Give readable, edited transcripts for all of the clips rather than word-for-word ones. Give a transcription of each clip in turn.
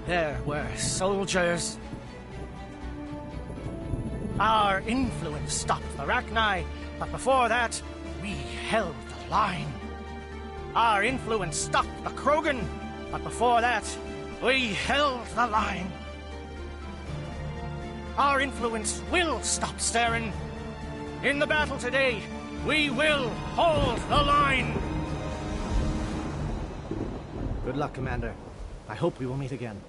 there were soldiers. Our influence stopped the Arachni, but before that, we held the line. Our influence stopped the Krogan, but before that, we held the line. Our influence will stop Saren. In the battle today, we will hold the line. Good luck, Commander. I hope we will meet again.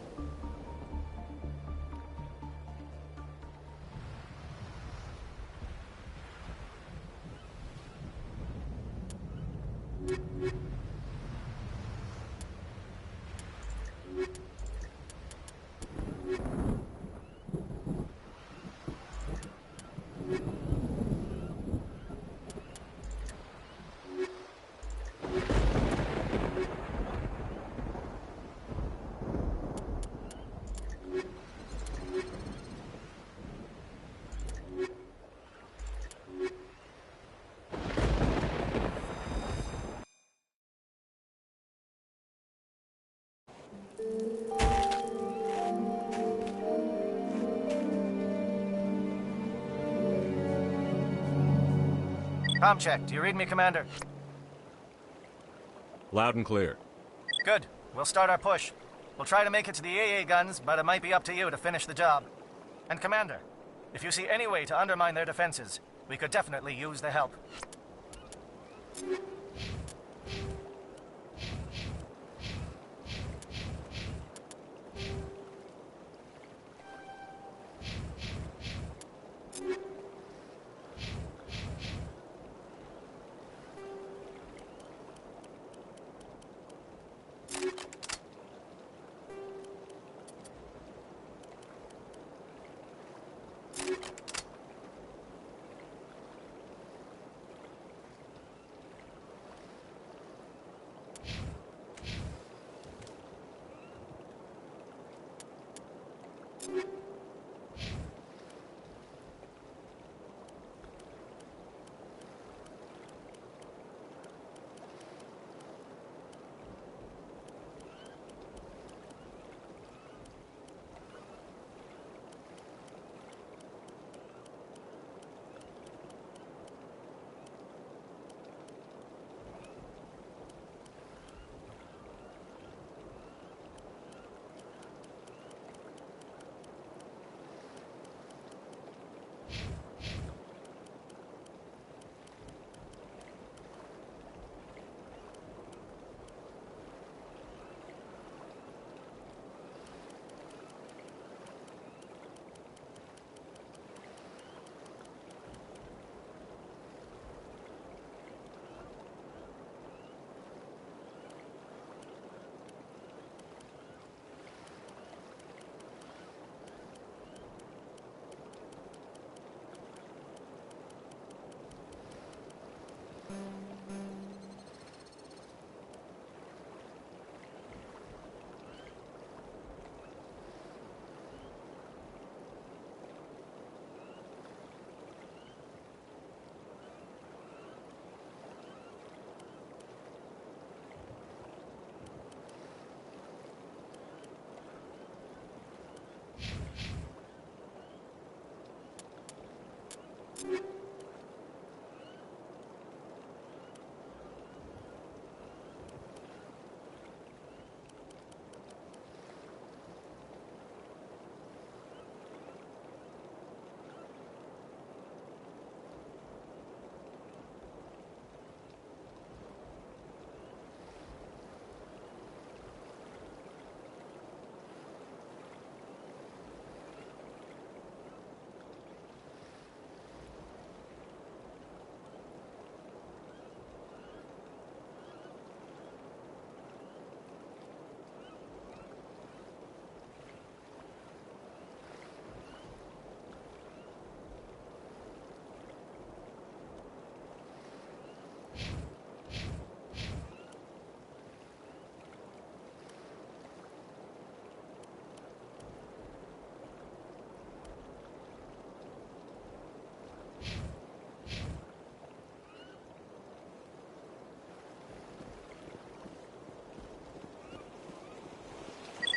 Comm check. Do you read me, Commander? Loud and clear. Good. We'll start our push. We'll try to make it to the AA guns, but it might be up to you to finish the job. And Commander, if you see any way to undermine their defenses, we could definitely use the help.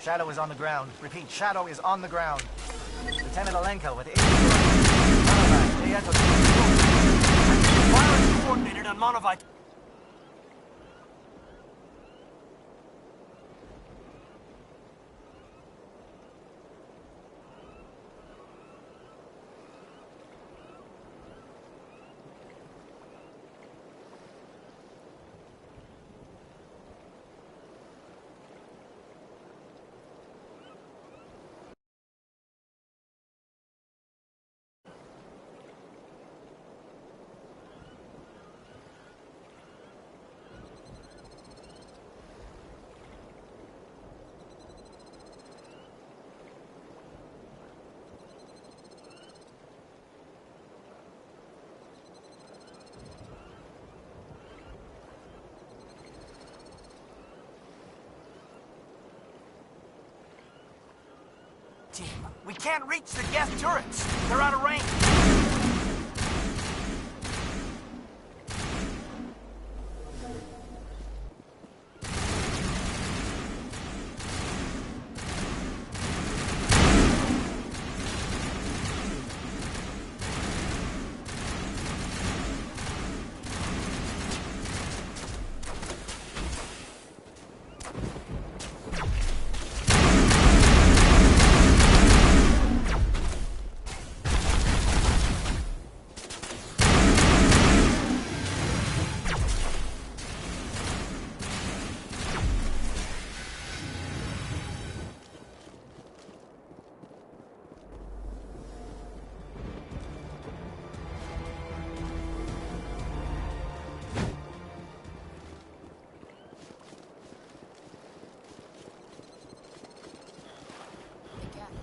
Shadow is on the ground. Repeat, Shadow is on the ground. Lieutenant Alenko with 8. Fire is coordinated on Monovite. Team, we can't reach the gas turrets. They're out of range.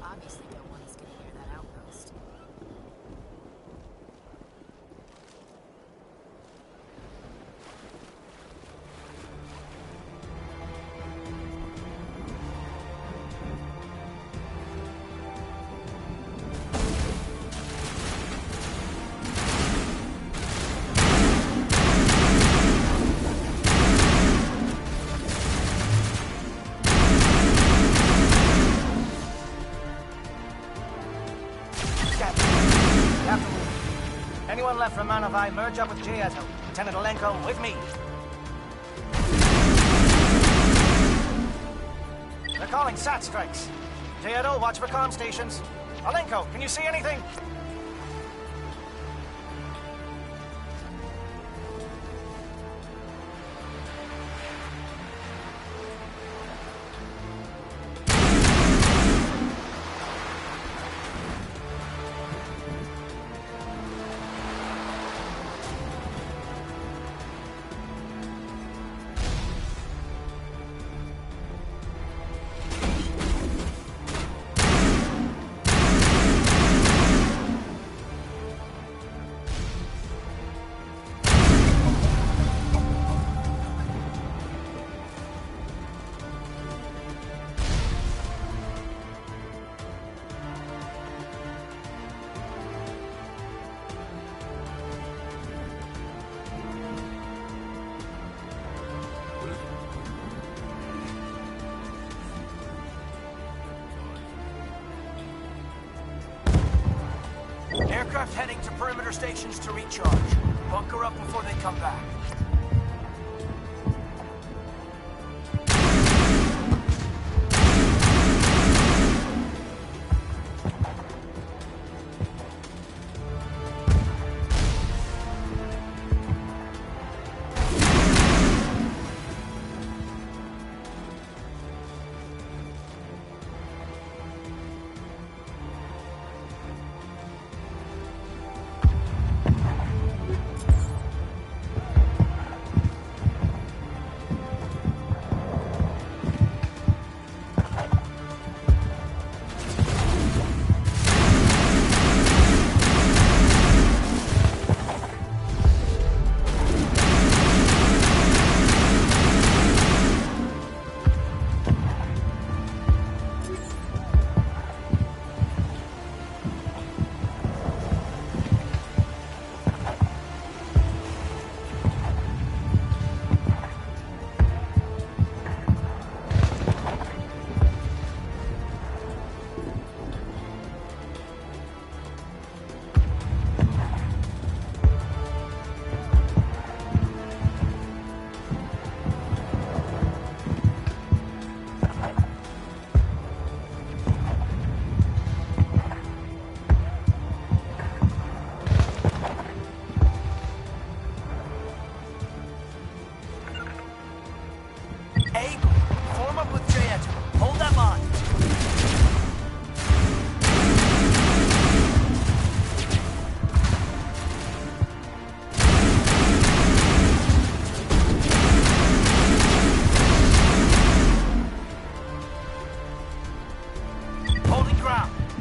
Obviously no one is getting near that outpost. Anyone left from Manavai, merge up with Jayato. Lieutenant Alenko, with me. They're calling SAT strikes. Jayato, watch for comm stations. Alenko, can you see anything? Aircraft heading to perimeter stations to recharge. Bunker up before they come back.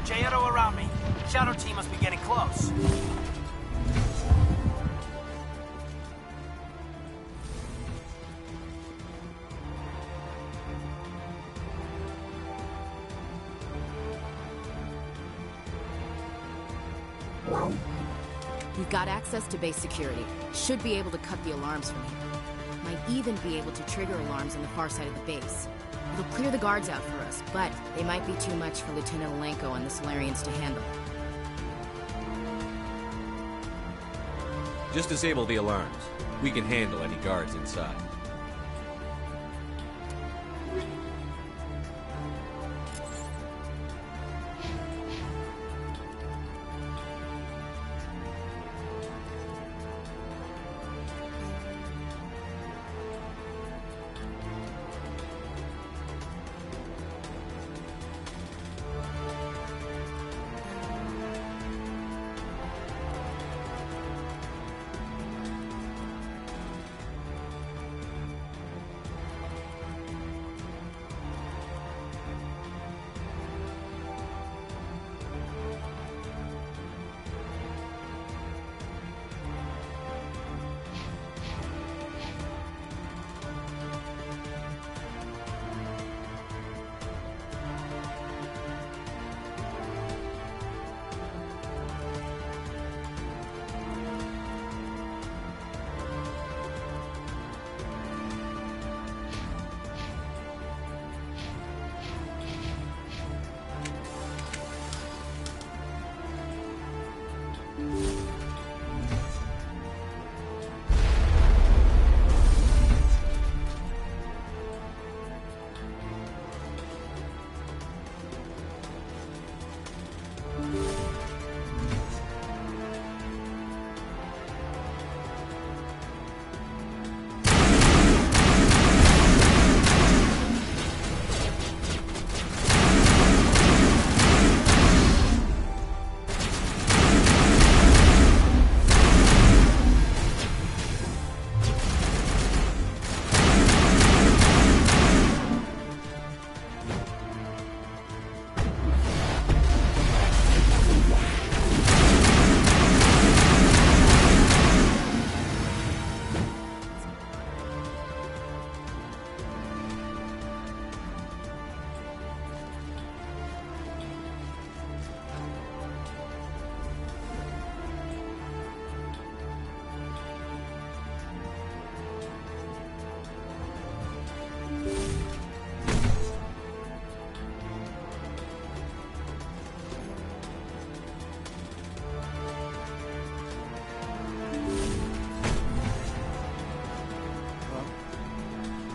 J-Edo around me. Shadow team must be getting close. We've got access to base security. Should be able to cut the alarms from here. Might even be able to trigger alarms on the far side of the base. It'll clear the guards out for us, but they might be too much for Lieutenant Alenko and the Solarians to handle. Just disable the alarms. We can handle any guards inside.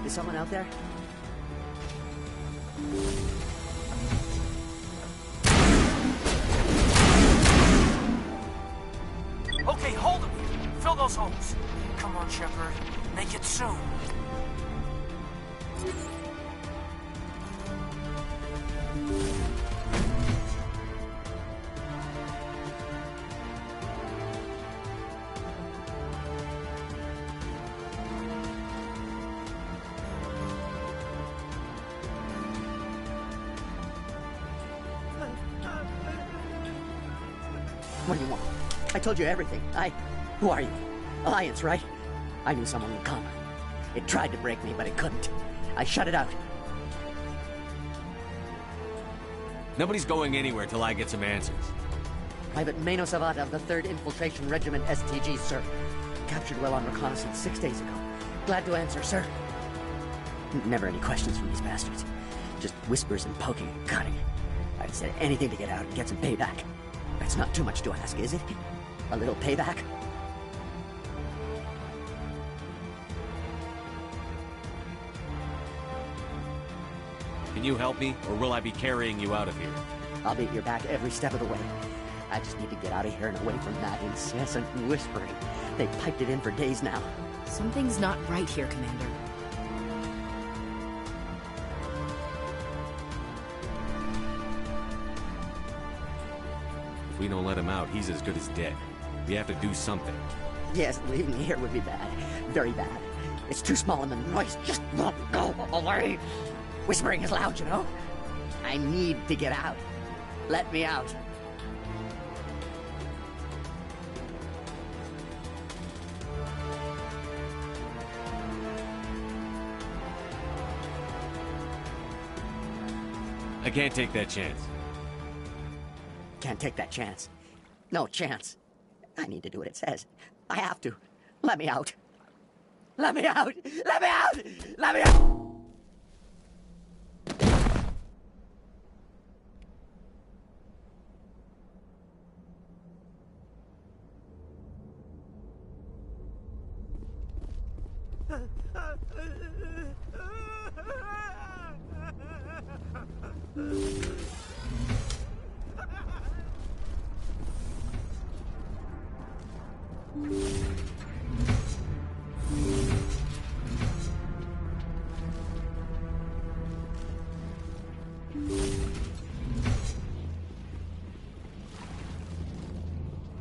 Is someone out there? Okay, hold them. Fill those holes. Come on, Shepard. Make it soon. What do you want? I told you everything. Who are you? Alliance, right? I knew someone would come. It tried to break me, but it couldn't. I shut it out. Nobody's going anywhere till I get some answers. Private Mano Savata of the 3rd Infiltration Regiment STG, sir. Captured well on reconnaissance 6 days ago. Glad to answer, sir. Never any questions from these bastards. Just whispers and poking and cutting. I'd said anything to get out and get some payback. That's not too much to ask, is it? A little payback? Can you help me, or will I be carrying you out of here? I'll be at your back every step of the way. I just need to get out of here and away from that incessant whispering. They've piped it in for days now. Something's not right here, Commander. If we don't let him out, he's as good as dead. We have to do something. Yes, leaving me here would be bad. Very bad. It's too small and the noise just won't go away. Whispering is loud, you know? I need to get out. Let me out. I can't take that chance. Can't take that chance. No chance. I need to do what it says. I have to. Let me out. Let me out! Let me out! Let me out!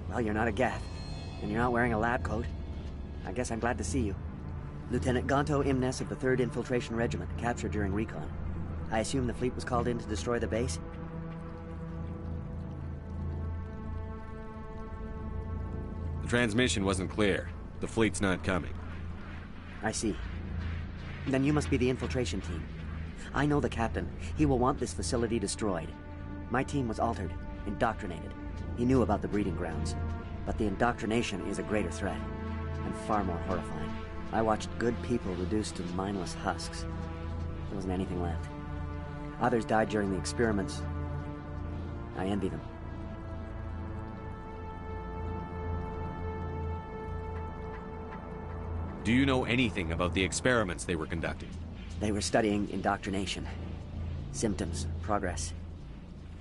Well, you're not a Gath, and you're not wearing a lab coat. I guess I'm glad to see you. Lieutenant Gonto Imnes of the 3rd Infiltration Regiment, captured during recon. I assume the fleet was called in to destroy the base? The transmission wasn't clear. The fleet's not coming. I see. Then you must be the infiltration team. I know the captain. He will want this facility destroyed. My team was altered, indoctrinated. He knew about the breeding grounds. But the indoctrination is a greater threat, and far more horrifying. I watched good people reduced to mindless husks. There wasn't anything left. Others died during the experiments. I envy them. Do you know anything about the experiments they were conducting? They were studying indoctrination. Symptoms, progress.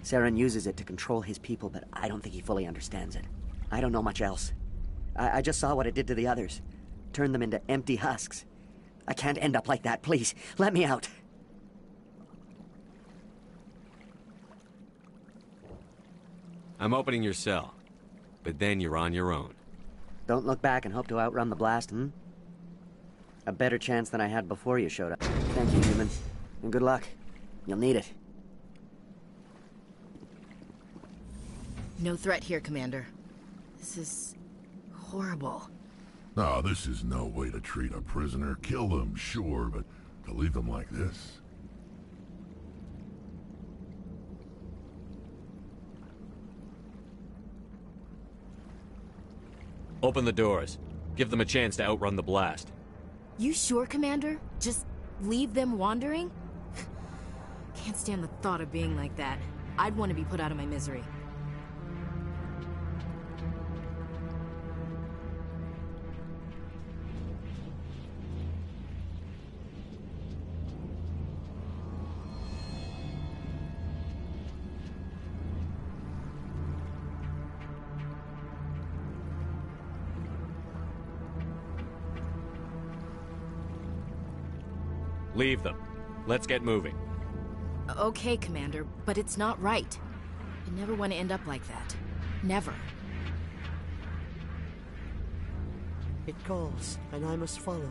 Saren uses it to control his people, but I don't think he fully understands it. I don't know much else. I just saw what it did to the others. Turned them into empty husks. I can't end up like that, please. Let me out. I'm opening your cell, but then you're on your own. Don't look back and hope to outrun the blast, hmm? A better chance than I had before you showed up. Thank you, human. And good luck. You'll need it. No threat here, Commander. This is horrible. No, this is no way to treat a prisoner. Kill them, sure, but to leave them like this... Open the doors. Give them a chance to outrun the blast. You sure, Commander? Just leave them wandering? Can't stand the thought of being like that. I'd want to be put out of my misery. Leave them. Let's get moving. Okay, Commander, but it's not right. I never want to end up like that. Never. It calls, and I must follow.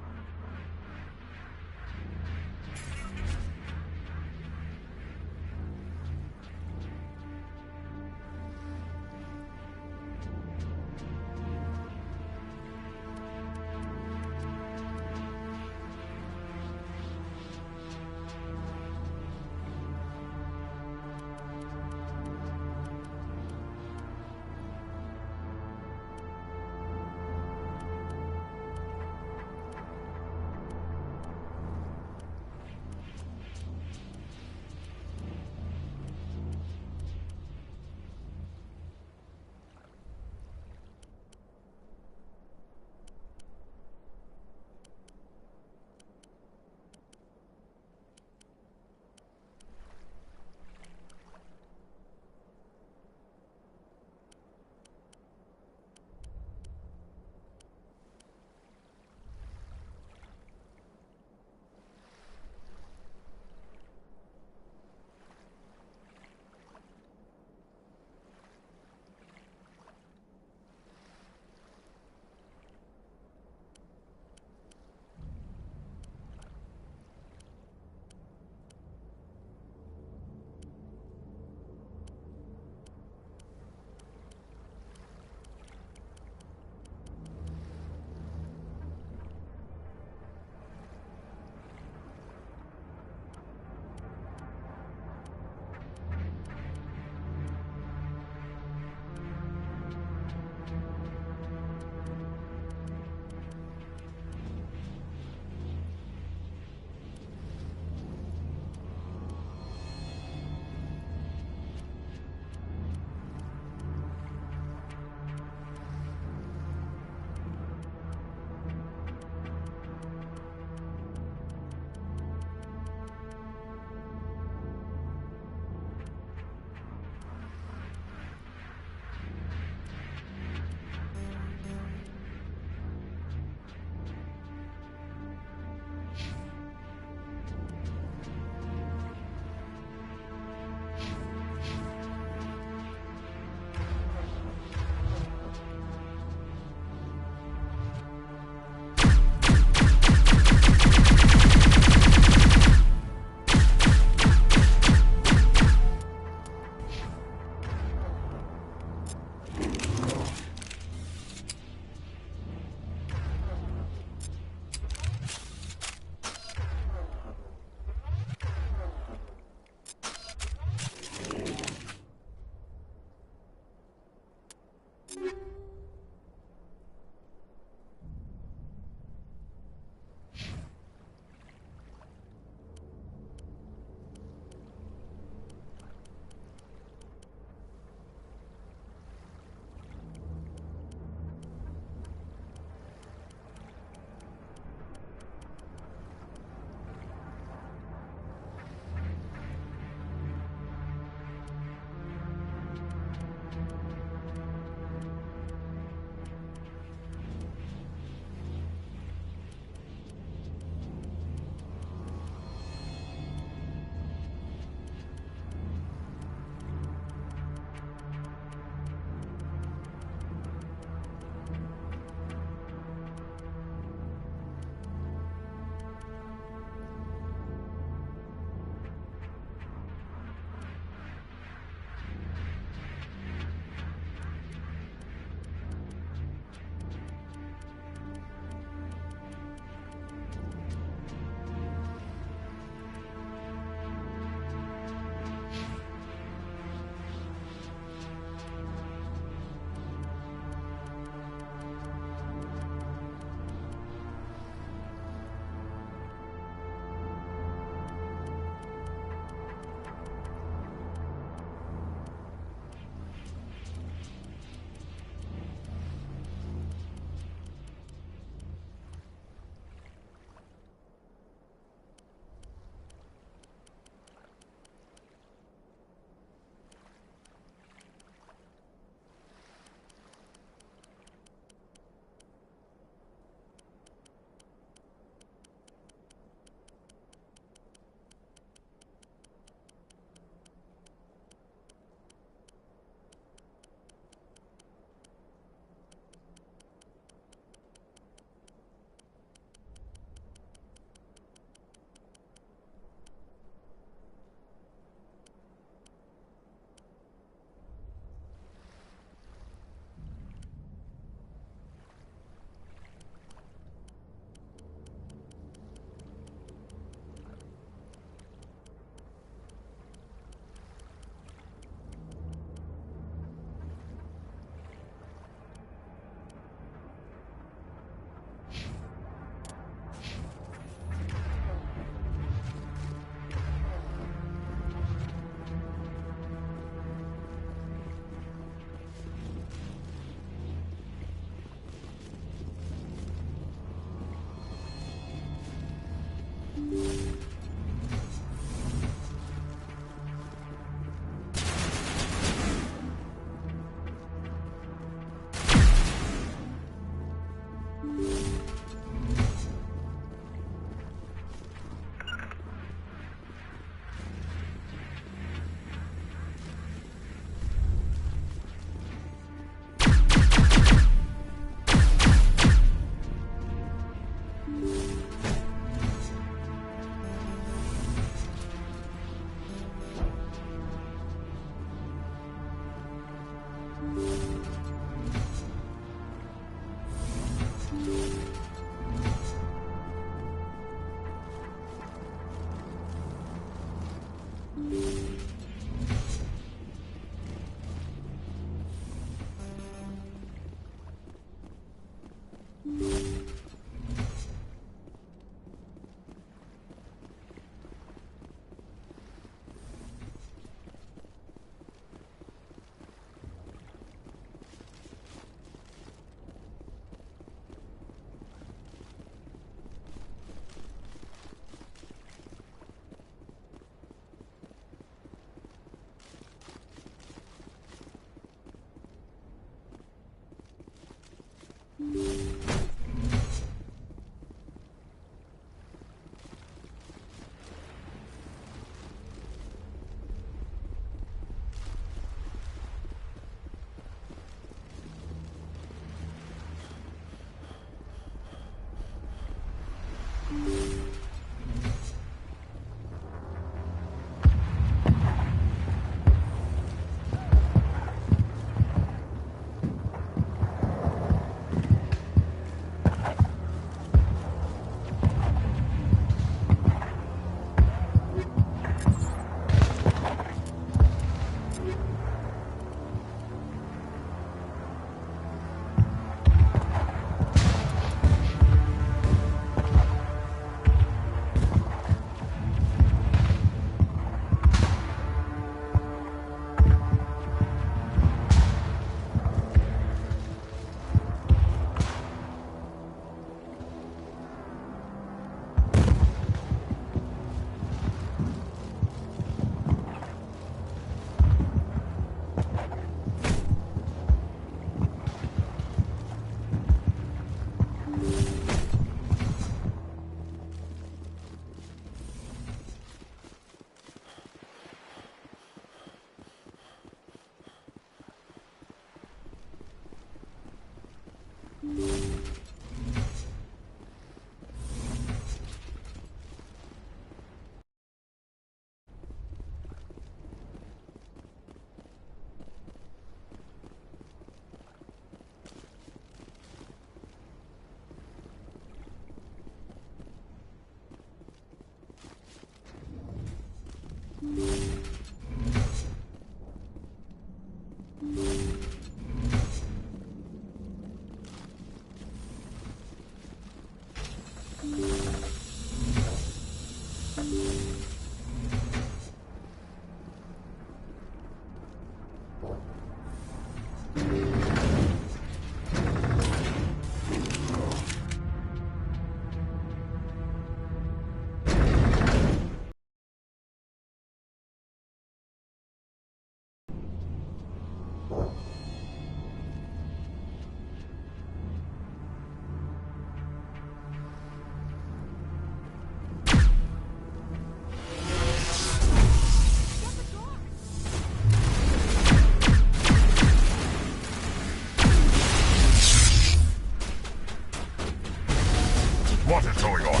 What is going on?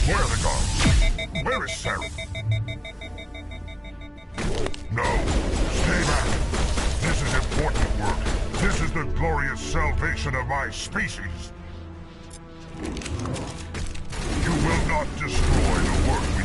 Where are the guards? Where is Sarah? No! Stay back! This is important work. This is the glorious salvation of my species. You will not destroy the work we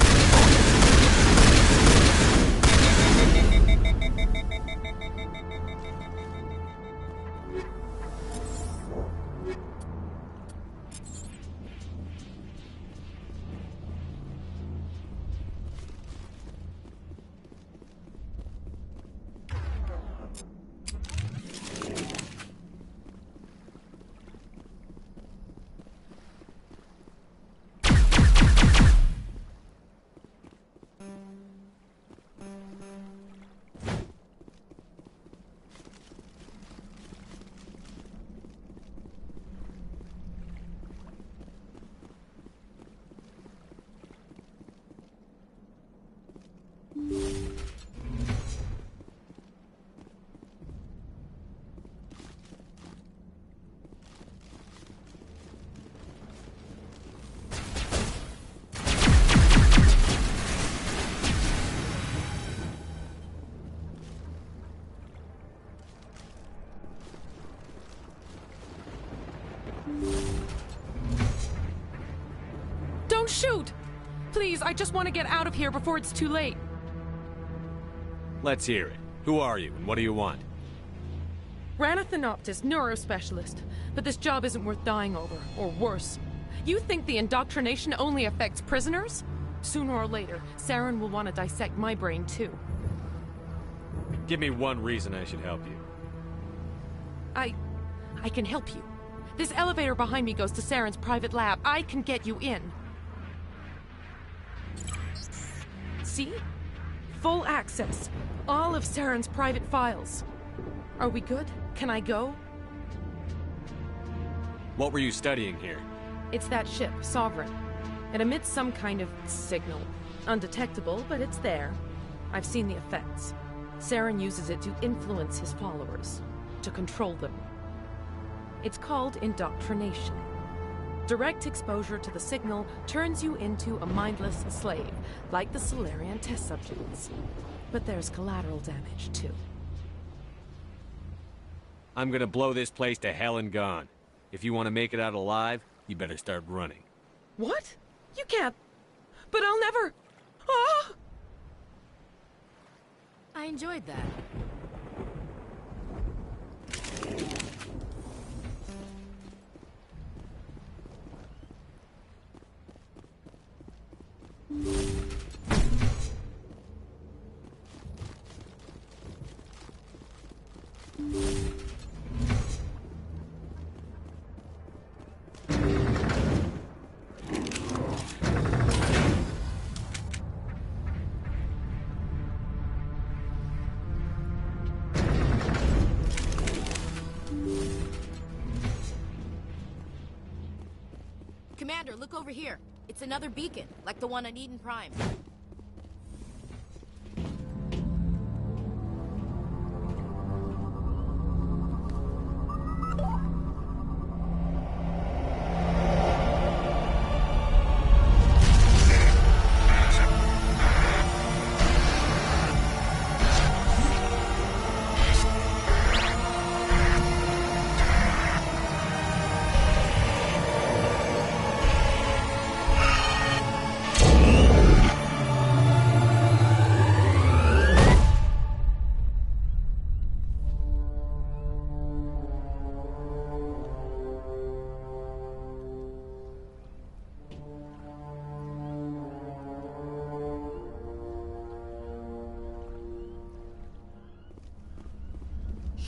Don't shoot! Please, I just want to get out of here before it's too late. Let's hear it. Who are you, and what do you want? Ranathanoptis, neurospecialist. But this job isn't worth dying over, or worse. You think the indoctrination only affects prisoners? Sooner or later, Saren will want to dissect my brain too. Give me one reason I should help you. I can help you. This elevator behind me goes to Saren's private lab. I can get you in. See? Full access. All of Saren's private files. Are we good? Can I go? What were you studying here? It's that ship, Sovereign. It emits some kind of signal. Undetectable, but it's there. I've seen the effects. Saren uses it to influence his followers, to control them. It's called indoctrination. Direct exposure to the signal turns you into a mindless slave, like the Solarian test subjects. But there's collateral damage, too. I'm gonna blow this place to hell and gone. If you want to make it out alive, you better start running. What? You can't... But I'll never... Ah! I enjoyed that. Commander, look over here. It's another beacon, like the one on Eden Prime.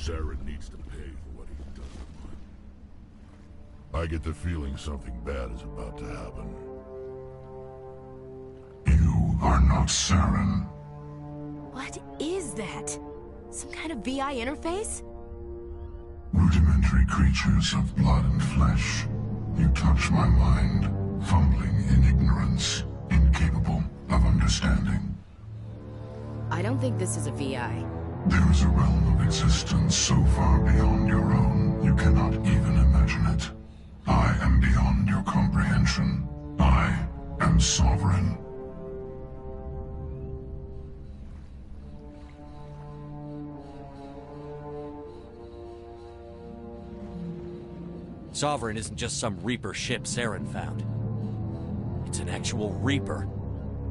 Saren needs to pay for what he's done. I get the feeling something bad is about to happen. You are not Saren. What is that? Some kind of VI interface? Rudimentary creatures of blood and flesh. You touch my mind, fumbling in ignorance, incapable of understanding. I don't think this is a VI. There is a realm of existence so far beyond your own, you cannot even imagine it. I am beyond your comprehension. I am sovereign. Sovereign isn't just some Reaper ship Saren found. It's an actual Reaper.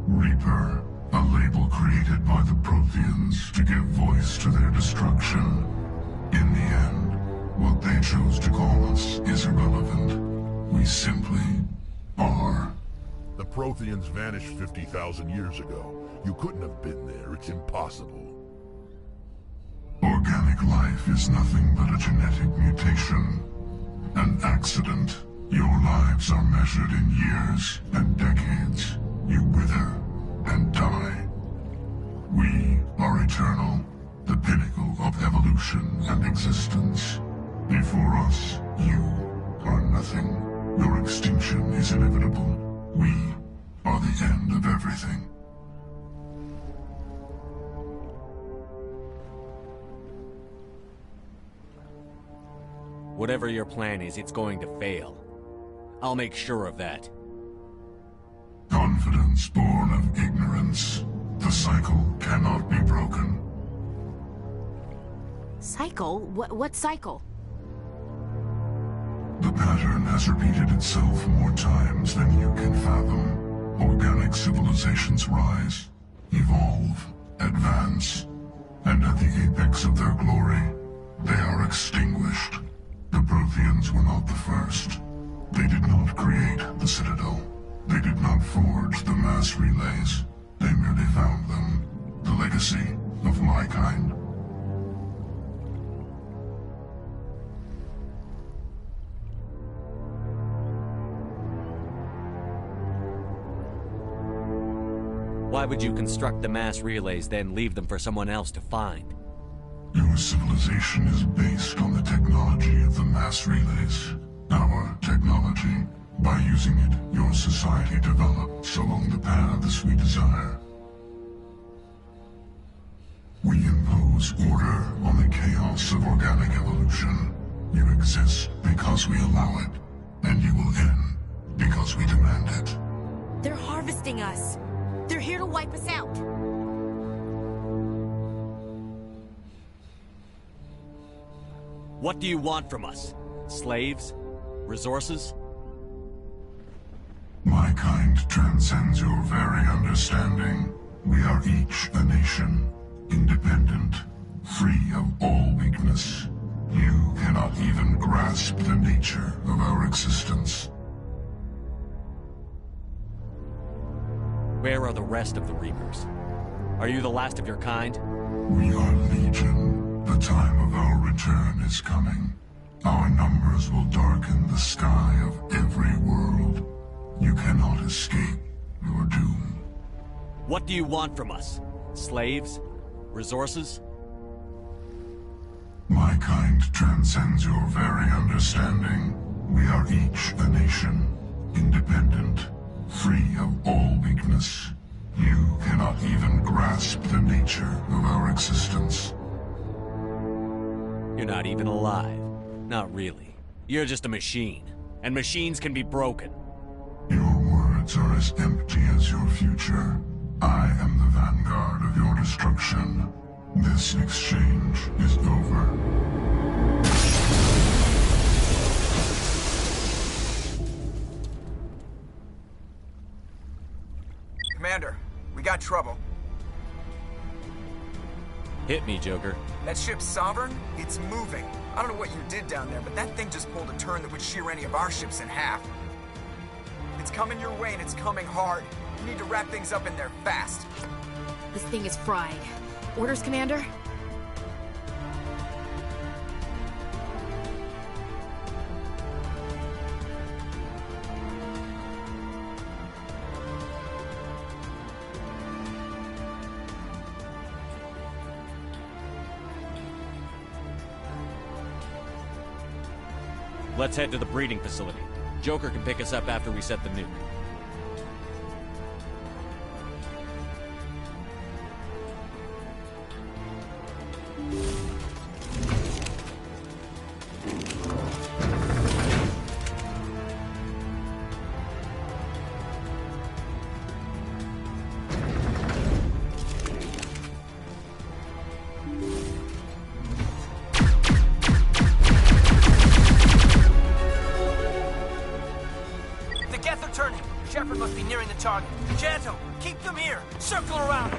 Reaper, a label created by the Protheans to give voice to their destruction. In the end, what they chose to call us is irrelevant. We simply are. The Protheans vanished 50,000 years ago. You couldn't have been there. It's impossible. Organic life is nothing but a genetic mutation. An accident. Your lives are measured in years and decades. You wither and die. We are eternal, the pinnacle of evolution and existence. Before us, you are nothing. Your extinction is inevitable. We are the end of everything. Whatever your plan is, it's going to fail. I'll make sure of that. Confidence born of ignorance. The cycle cannot be broken. Cycle? What cycle? The pattern has repeated itself more times than you can fathom. Organic civilizations rise, evolve, advance, and at the apex of their glory, they are extinguished. The Protheans were not the first. They did not create the Citadel. They did not forge the mass relays. They merely found them. The legacy of my kind. Why would you construct the mass relays, then leave them for someone else to find? Your civilization is based on the technology of the mass relays. Our technology. By using it, your society develops along the paths we desire. We impose order on the chaos of organic evolution. You exist because we allow it, and you will end because we demand it. They're harvesting us. They're here to wipe us out. What do you want from us? Slaves? Resources? My kind transcends your very understanding. We are each a nation, independent, free of all weakness. You cannot even grasp the nature of our existence. Where are the rest of the Reapers? Are you the last of your kind? We are legion. The time of our return is coming. Our numbers will darken the sky of every world. You cannot escape your doom. What do you want from us? Slaves? Resources? My kind transcends your very understanding. We are each a nation, independent, free of all weakness. You cannot even grasp the nature of our existence. You're not even alive. Not really. You're just a machine. And machines can be broken. Your words are as empty as your future. I am the vanguard of your destruction. This exchange is over. Commander, we got trouble. Hit me, Joker. That ship's Sovereign? It's moving. I don't know what you did down there, but that thing just pulled a turn that would shear any of our ships in half. It's coming your way, and it's coming hard. You need to wrap things up in there fast. This thing is fried. Orders, Commander? Let's head to the breeding facility. Joker can pick us up after we set the nuke. Shepard must be nearing the target. Janto, keep them here. Circle around.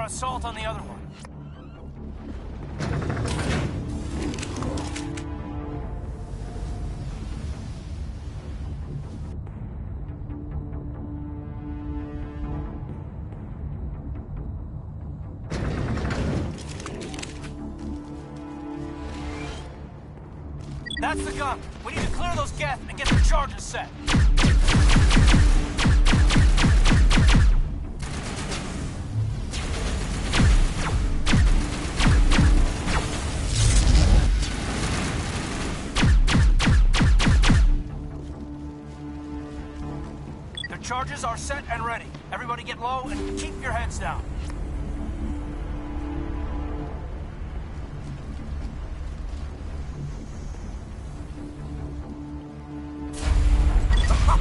Assault on the other one. That's the gun. We need to clear those geth and get the charges set. Charges are set and ready. Everybody get low and keep your heads down.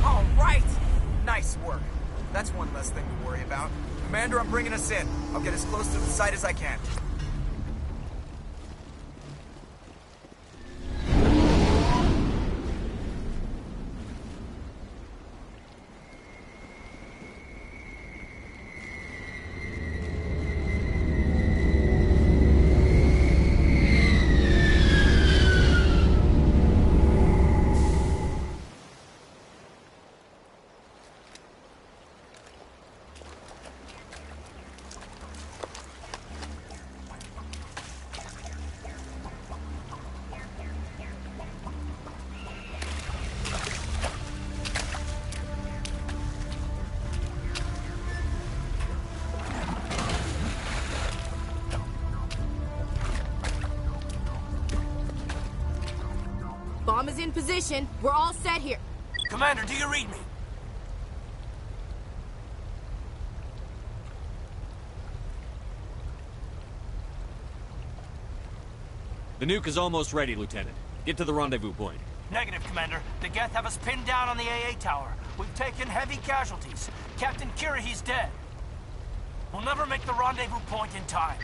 All right! Nice work. That's one less thing to worry about. Commander, I'm bringing us in. I'll get as close to the site as I can. position. We're all set here. Commander, do you read me? The nuke is almost ready, Lieutenant. Get to the rendezvous point. Negative, Commander. The Geth have us pinned down on the AA tower. We've taken heavy casualties. Captain Kirahi's dead. We'll never make the rendezvous point in time.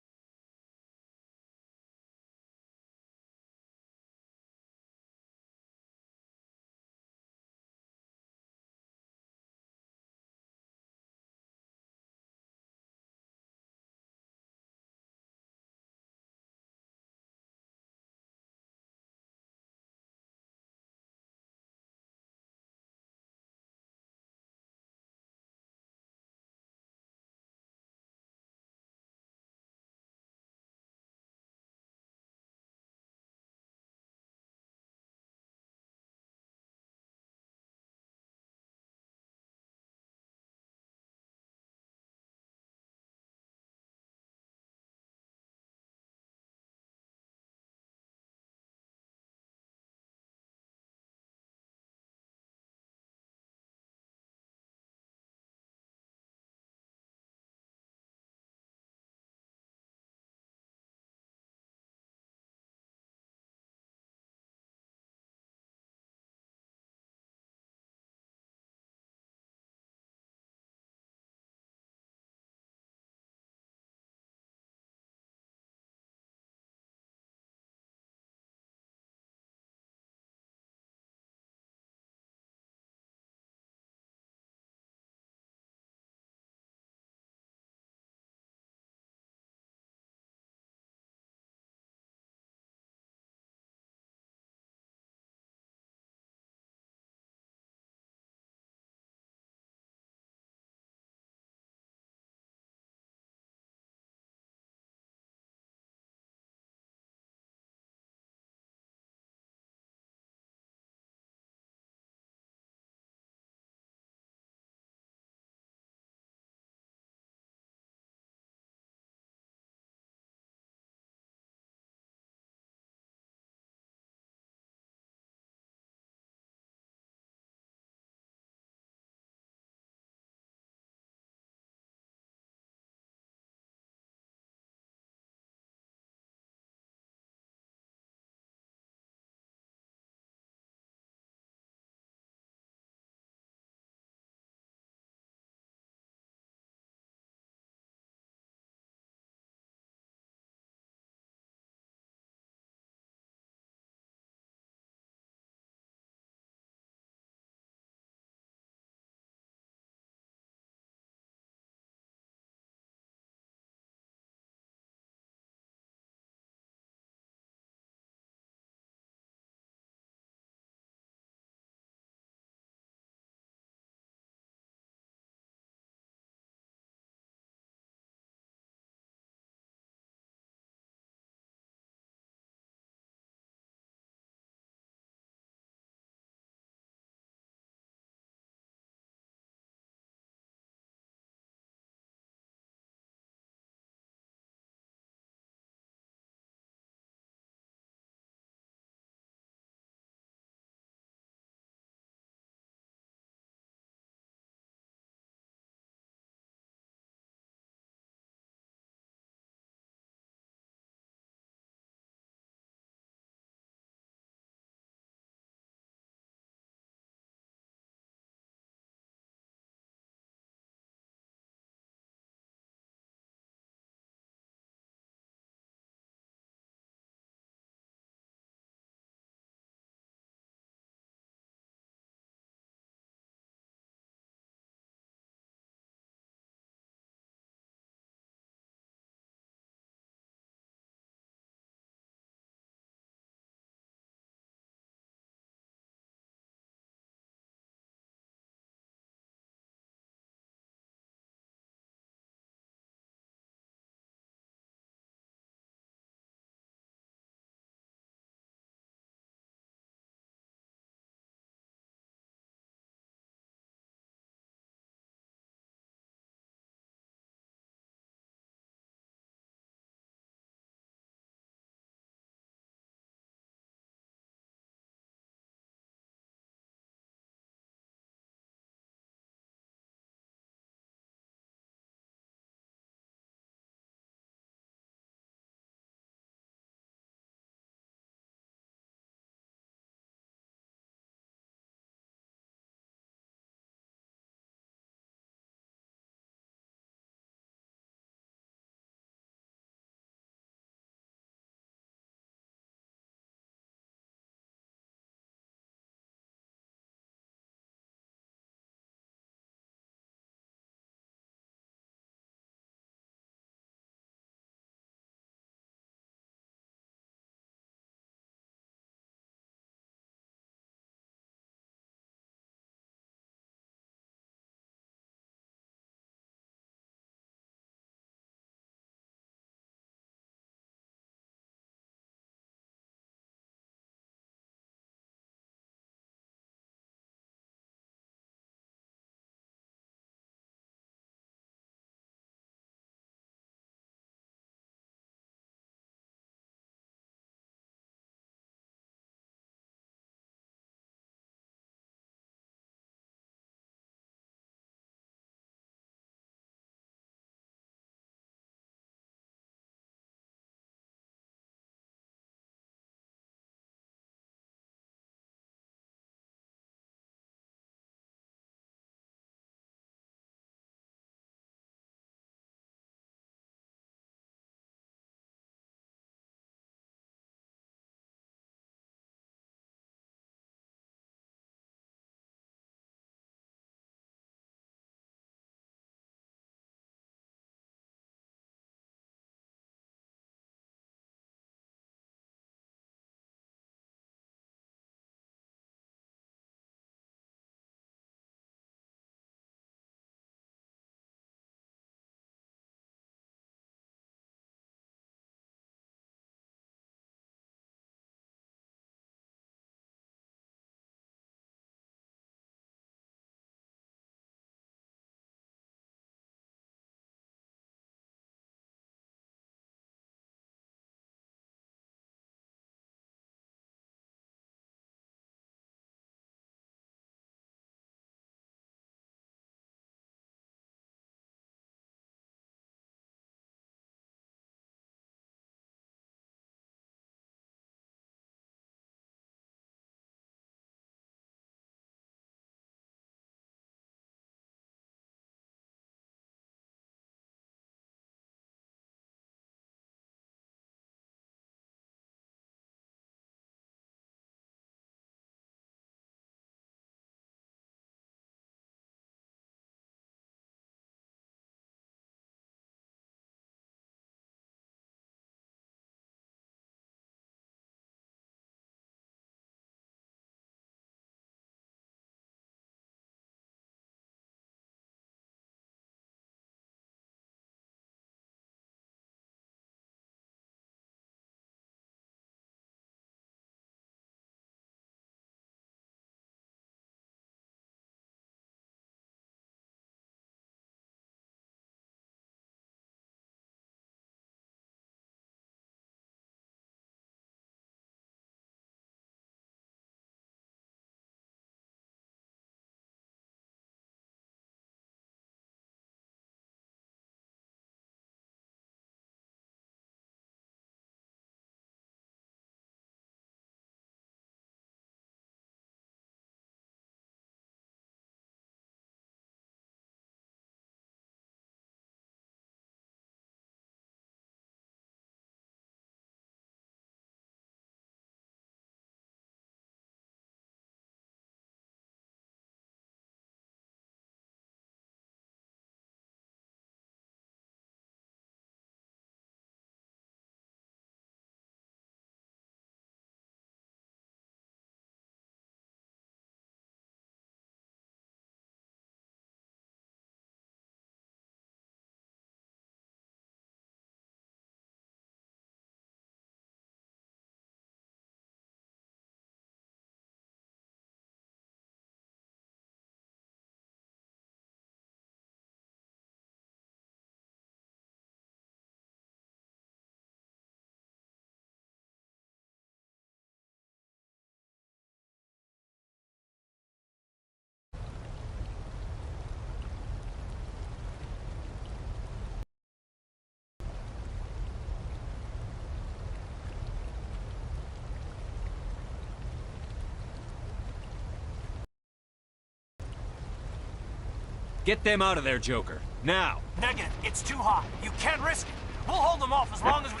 Get them out of there, Joker. Now! Negative. It's too hot. You can't risk it. We'll hold them off as long as we...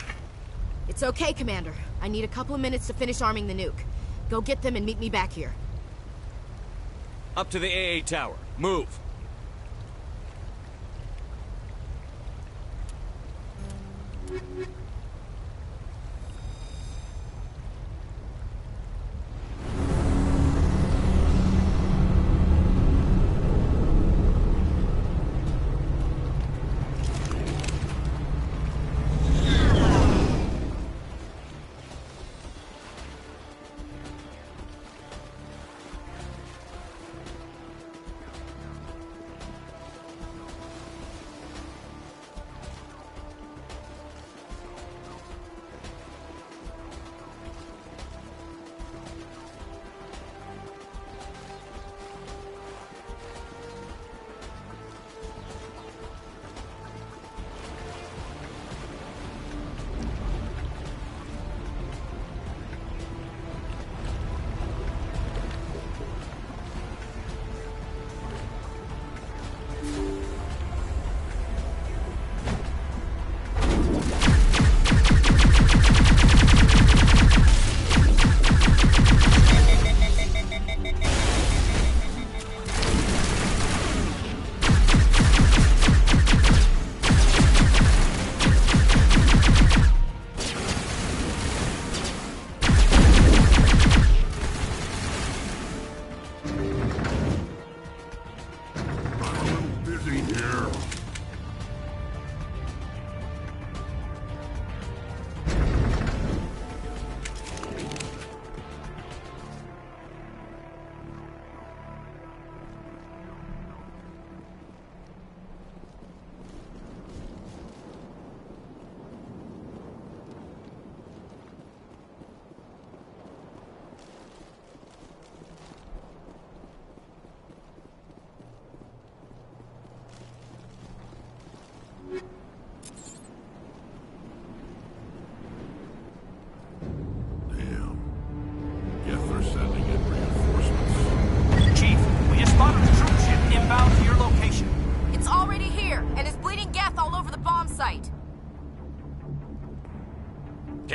It's okay, Commander. I need a couple of minutes to finish arming the nuke. Go get them and meet me back here. Up to the AA tower. Move!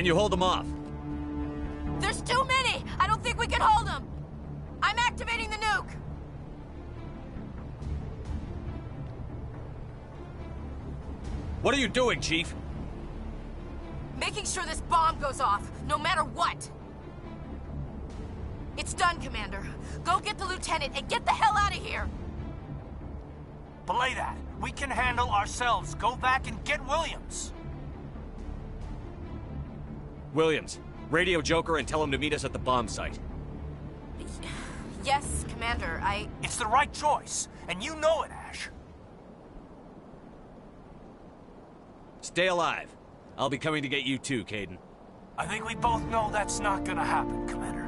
Can you hold them off? There's too many! I don't think we can hold them! I'm activating the nuke! What are you doing, Chief? Making sure this bomb goes off, no matter what! It's done, Commander. Go get the lieutenant and get the hell out of here! Belay that. We can handle ourselves. Go back and get Williams. Williams, radio Joker and tell him to meet us at the bomb site. Yes, Commander, It's the right choice, and you know it, Ash. Stay alive. I'll be coming to get you too, Caden. I think we both know that's not gonna happen, Commander.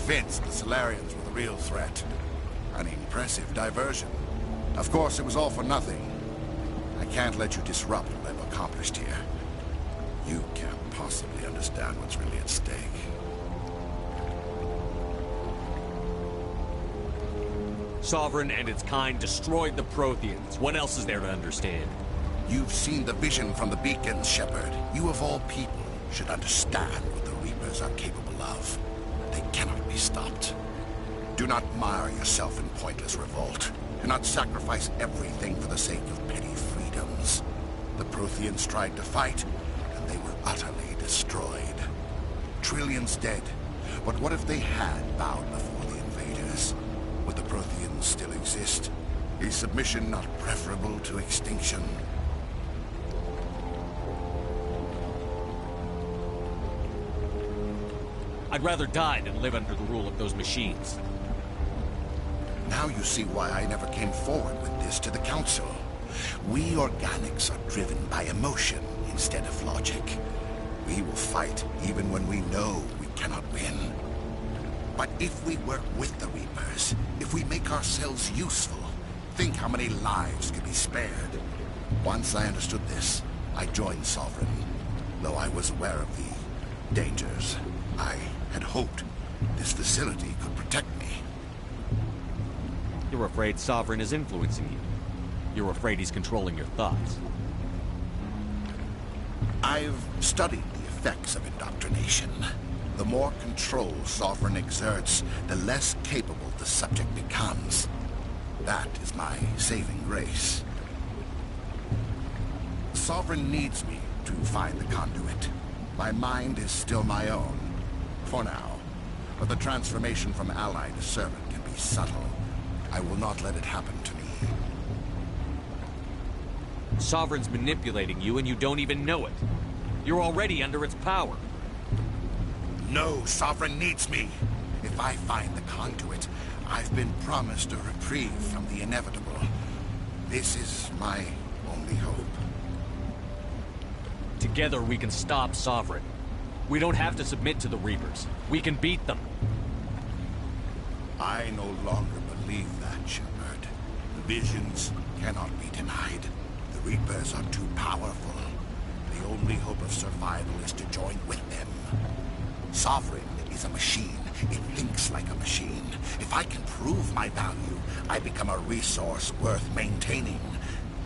convinced the Solarians were the real threat. An impressive diversion. Of course, it was all for nothing. I can't let you disrupt what I've accomplished here. You can't possibly understand what's really at stake. Sovereign and its kind destroyed the Protheans. What else is there to understand? You've seen the vision from the beacons, Shepard. You of all people should understand what the Reapers are capable of. They cannot be stopped. Do not mire yourself in pointless revolt. Do not sacrifice everything for the sake of petty freedoms. The Protheans tried to fight, and they were utterly destroyed. Trillions dead. But what if they had bowed before the invaders? Would the Protheans still exist? Is submission not preferable to extinction? I'd rather die than live under the rule of those machines. Now you see why I never came forward with this to the Council. We organics are driven by emotion instead of logic. We will fight even when we know we cannot win. But if we work with the Reapers, if we make ourselves useful, think how many lives could be spared. Once I understood this, I joined Sovereign. Though I was aware of the dangers, I had hoped this facility could protect me. You're afraid Sovereign is influencing you. You're afraid he's controlling your thoughts. I've studied the effects of indoctrination. The more control Sovereign exerts, the less capable the subject becomes. That is my saving grace. Sovereign needs me to find the conduit. My mind is still my own. For now. But the transformation from ally to servant can be subtle. I will not let it happen to me. Sovereign's manipulating you and you don't even know it. You're already under its power. No, Sovereign needs me. If I find the conduit, I've been promised a reprieve from the inevitable. This is my only hope. Together we can stop Sovereign. We don't have to submit to the Reapers. We can beat them. I no longer believe that, Shepard. The visions cannot be denied. The Reapers are too powerful. The only hope of survival is to join with them. Sovereign is a machine. It thinks like a machine. If I can prove my value, I become a resource worth maintaining.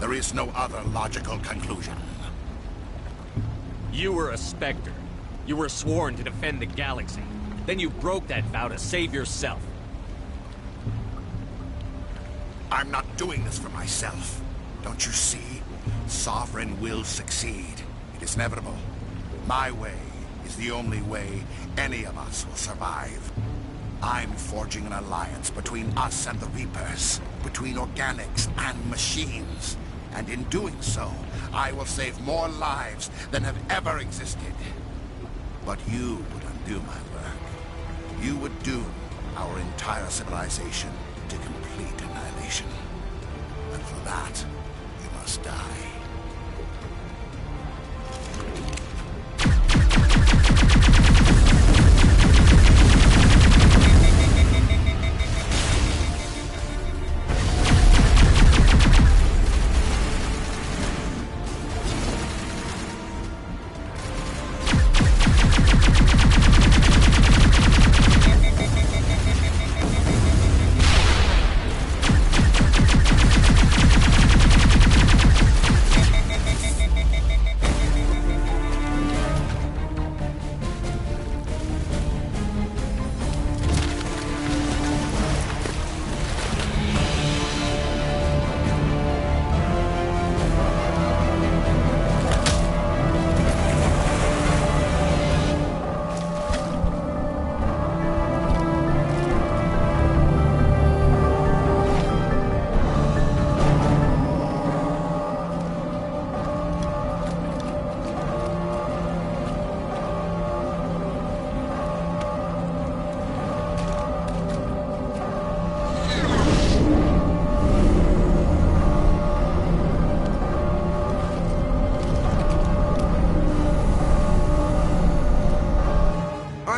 There is no other logical conclusion. You were a Spectre. You were sworn to defend the galaxy. Then you broke that vow to save yourself. I'm not doing this for myself. Don't you see? Sovereign will succeed. It is inevitable. My way is the only way any of us will survive. I'm forging an alliance between us and the Reapers, between organics and machines. And in doing so, I will save more lives than have ever existed. But you would undo my work. You would doom our entire civilization to complete annihilation. And for that, you must die.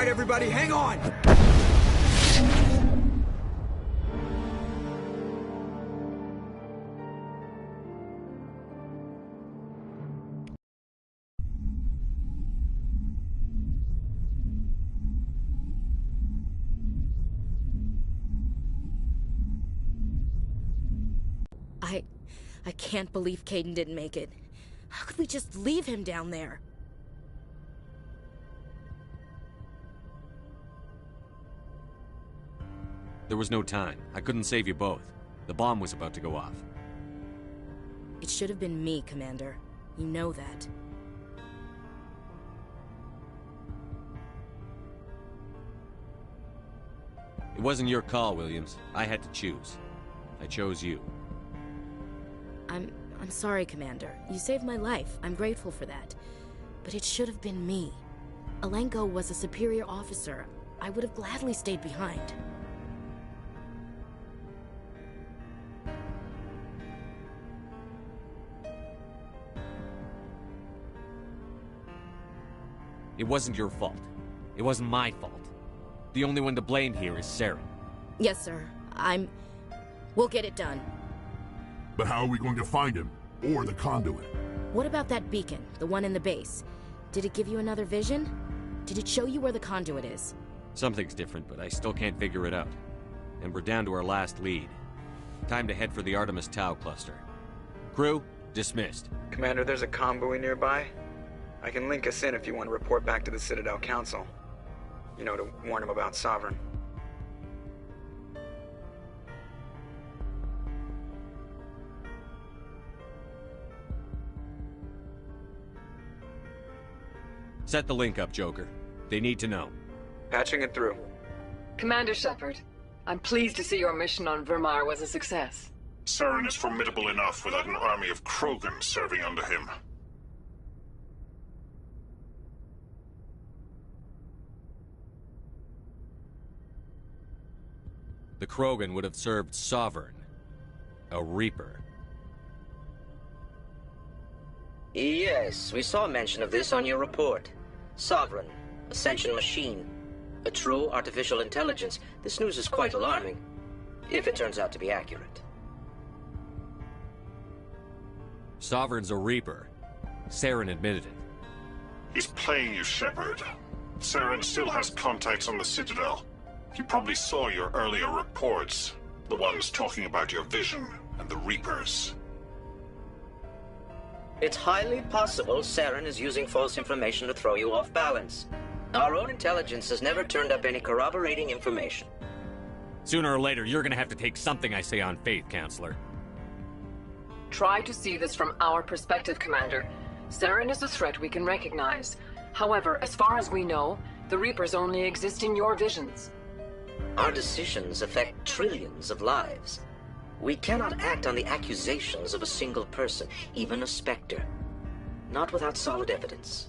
Everybody, hang on! I can't believe Caden didn't make it. How could we just leave him down there? There was no time. I couldn't save you both. The bomb was about to go off. It should have been me, Commander. You know that. It wasn't your call, Williams. I had to choose. I chose you. I'm sorry, Commander. You saved my life. I'm grateful for that. But it should have been me. Alenko was a superior officer. I would have gladly stayed behind. It wasn't your fault. It wasn't my fault. The only one to blame here is Saren. Yes, sir. We'll get it done. But how are we going to find him? Or the conduit? What about that beacon, the one in the base? Did it give you another vision? Did it show you where the conduit is? Something's different, but I still can't figure it out. And we're down to our last lead. Time to head for the Artemis Tau cluster. Crew, dismissed. Commander, there's a convoy nearby. I can link us in if you want to report back to the Citadel Council. You know, to warn them about Sovereign. Set the link up, Joker. They need to know. Patching it through. Commander Shepard, I'm pleased to see your mission on Vermar was a success. Saren is formidable enough without an army of Krogan serving under him. The Krogan would have served Sovereign. A Reaper. Yes, we saw mention of this on your report. Sovereign, Ascension machine, a true artificial intelligence. This news is quite alarming, if it turns out to be accurate. Sovereign's a Reaper. Saren admitted it. He's playing you, Shepard. Saren still has contacts on the Citadel. He probably saw your earlier reports. The ones talking about your vision and the Reapers. It's highly possible Saren is using false information to throw you off balance. Our own intelligence has never turned up any corroborating information. Sooner or later, you're gonna have to take something I say on faith, Counselor. Try to see this from our perspective, Commander. Saren is a threat we can recognize. However, as far as we know, the Reapers only exist in your visions. Our decisions affect trillions of lives. We cannot act on the accusations of a single person, even a Spectre. Not without solid evidence.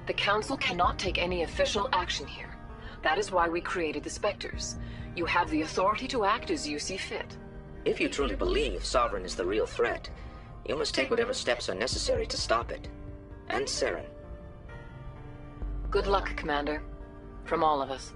The Council cannot take any official action here. That is why we created the Spectres. You have the authority to act as you see fit. If you truly believe Sovereign is the real threat, you must take whatever steps are necessary to stop it. And Saren. Good luck, Commander. From all of us.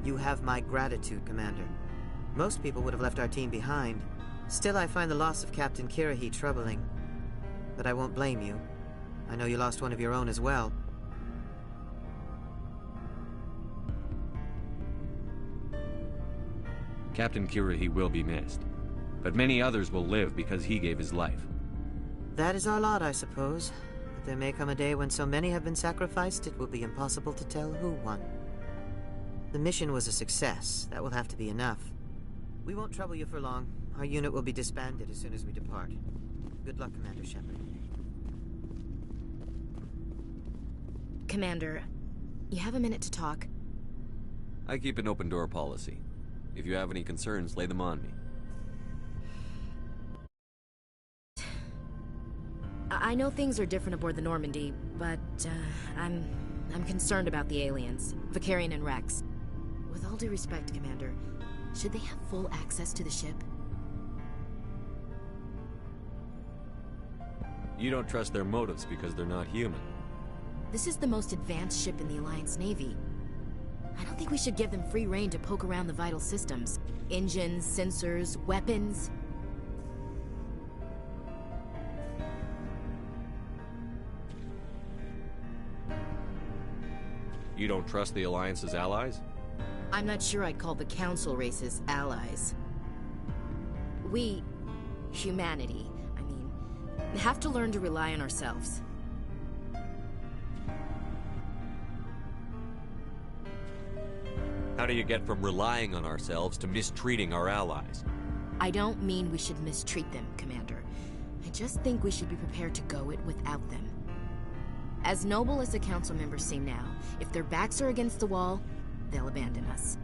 You have my gratitude, Commander. Most people would have left our team behind. Still, I find the loss of Captain Kirahi troubling. But I won't blame you. I know you lost one of your own as well. Captain Kirahi will be missed, but many others will live because he gave his life. That is our lot, I suppose. But there may come a day when so many have been sacrificed, it will be impossible to tell who won. The mission was a success. That will have to be enough. We won't trouble you for long. Our unit will be disbanded as soon as we depart. Good luck, Commander Shepard. Commander, you have a minute to talk? I keep an open door policy. If you have any concerns, lay them on me. I know things are different aboard the Normandy, but I'm concerned about the aliens, Vicarian and Rex. With all due respect, Commander, should they have full access to the ship? You don't trust their motives because they're not human. This is the most advanced ship in the Alliance Navy. I don't think we should give them free rein to poke around the vital systems. Engines, sensors, weapons. You don't trust the Alliance's allies? I'm not sure I'd call the Council races allies. We, humanity, have to learn to rely on ourselves. How do you get from relying on ourselves to mistreating our allies? I don't mean we should mistreat them, Commander. I just think we should be prepared to go it without them. As noble as the Council members seem now, if their backs are against the wall, they'll abandon us.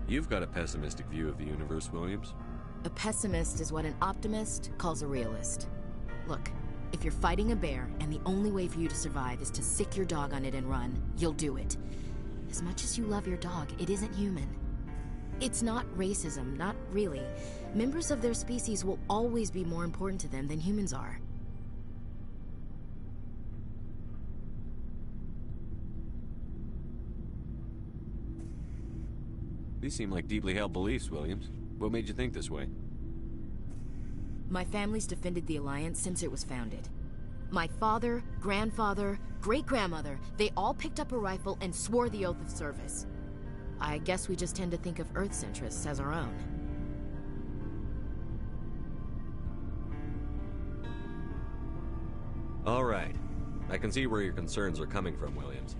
You've got a pessimistic view of the universe, Williams. A pessimist is what an optimist calls a realist. Look, if you're fighting a bear and the only way for you to survive is to sick your dog on it and run, you'll do it. As much as you love your dog, it isn't human. It's not racism, not really. Members of their species will always be more important to them than humans are. These seem like deeply held beliefs, Williams. What made you think this way? My family's defended the Alliance since it was founded. My father, grandfather, great-grandmother, they all picked up a rifle and swore the oath of service. I guess we just tend to think of Earth's interests as our own. All right. I can see where your concerns are coming from, Williams.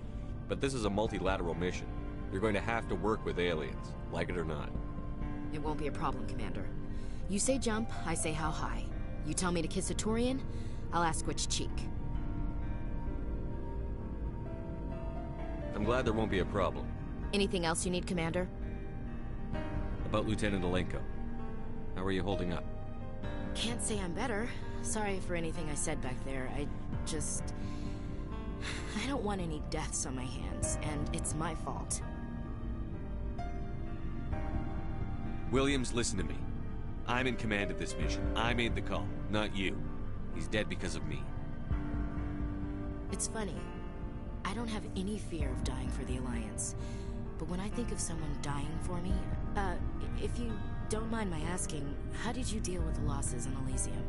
But this is a multilateral mission. You're going to have to work with aliens, like it or not. It won't be a problem, Commander. You say jump, I say how high. You tell me to kiss a Turian, I'll ask which cheek. I'm glad there won't be a problem. Anything else you need, Commander? About Lieutenant Alenko. How are you holding up? Can't say I'm better. Sorry for anything I said back there. I don't want any deaths on my hands, and it's my fault. Williams, listen to me. I'm in command of this mission. I made the call, not you. He's dead because of me. It's funny. I don't have any fear of dying for the Alliance. But when I think of someone dying for me, if you don't mind my asking, how did you deal with the losses in Elysium?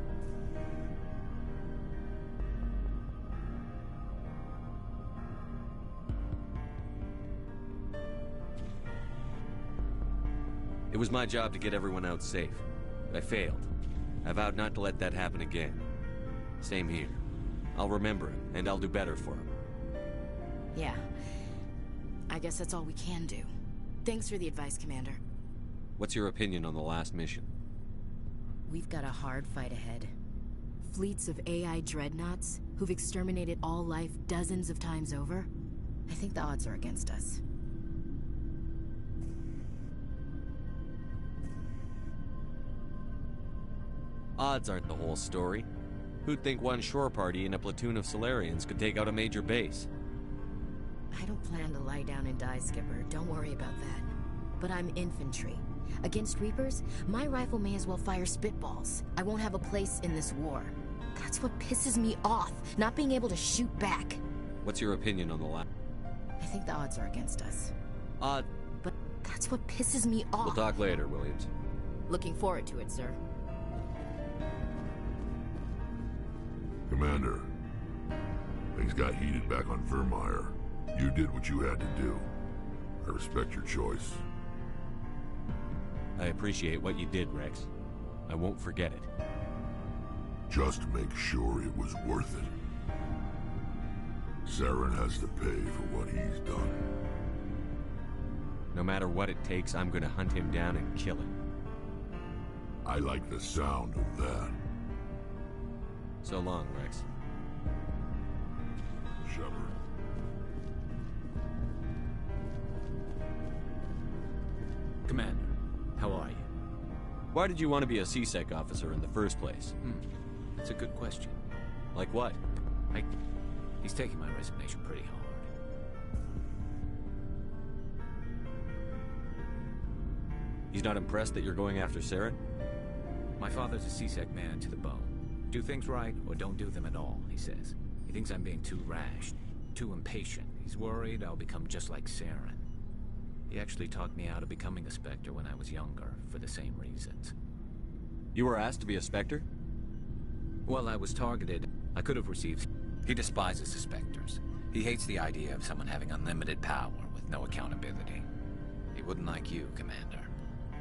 It was my job to get everyone out safe. I failed. I vowed not to let that happen again. Same here. I'll remember him, and I'll do better for him. Yeah. I guess that's all we can do. Thanks for the advice, Commander. What's your opinion on the last mission? We've got a hard fight ahead. Fleets of AI dreadnoughts who've exterminated all life dozens of times over. I think the odds are against us. Odds aren't the whole story. Who'd think one shore party and a platoon of Solarians could take out a major base? I don't plan to lie down and die, Skipper. Don't worry about that. But I'm infantry. Against Reapers, my rifle may as well fire spitballs. I won't have a place in this war. That's what pisses me off, not being able to shoot back. What's your opinion on the last? I think the odds are against us. But That's what pisses me off. We'll talk later, Williams. Looking forward to it, sir. Commander, things got heated back on Vermeer. You did what you had to do. I respect your choice. I appreciate what you did, Rex. I won't forget it. Just make sure it was worth it. Saren has to pay for what he's done. No matter what it takes, I'm gonna hunt him down and kill him. I like the sound of that. So long, Rex. Shepard. Commander, how are you? Why did you want to be a C-Sec officer in the first place? That's a good question. Like what? He's taking my resignation pretty hard. He's not impressed that you're going after Saren? My father's a C-Sec man to the bone. Do things right, or don't do them at all, he says. He thinks I'm being too rash, too impatient. He's worried I'll become just like Saren. He actually talked me out of becoming a Spectre when I was younger, for the same reasons. You were asked to be a Spectre? Well, I was targeted. I could have received... He despises the Spectres. He hates the idea of someone having unlimited power with no accountability. He wouldn't like you, Commander.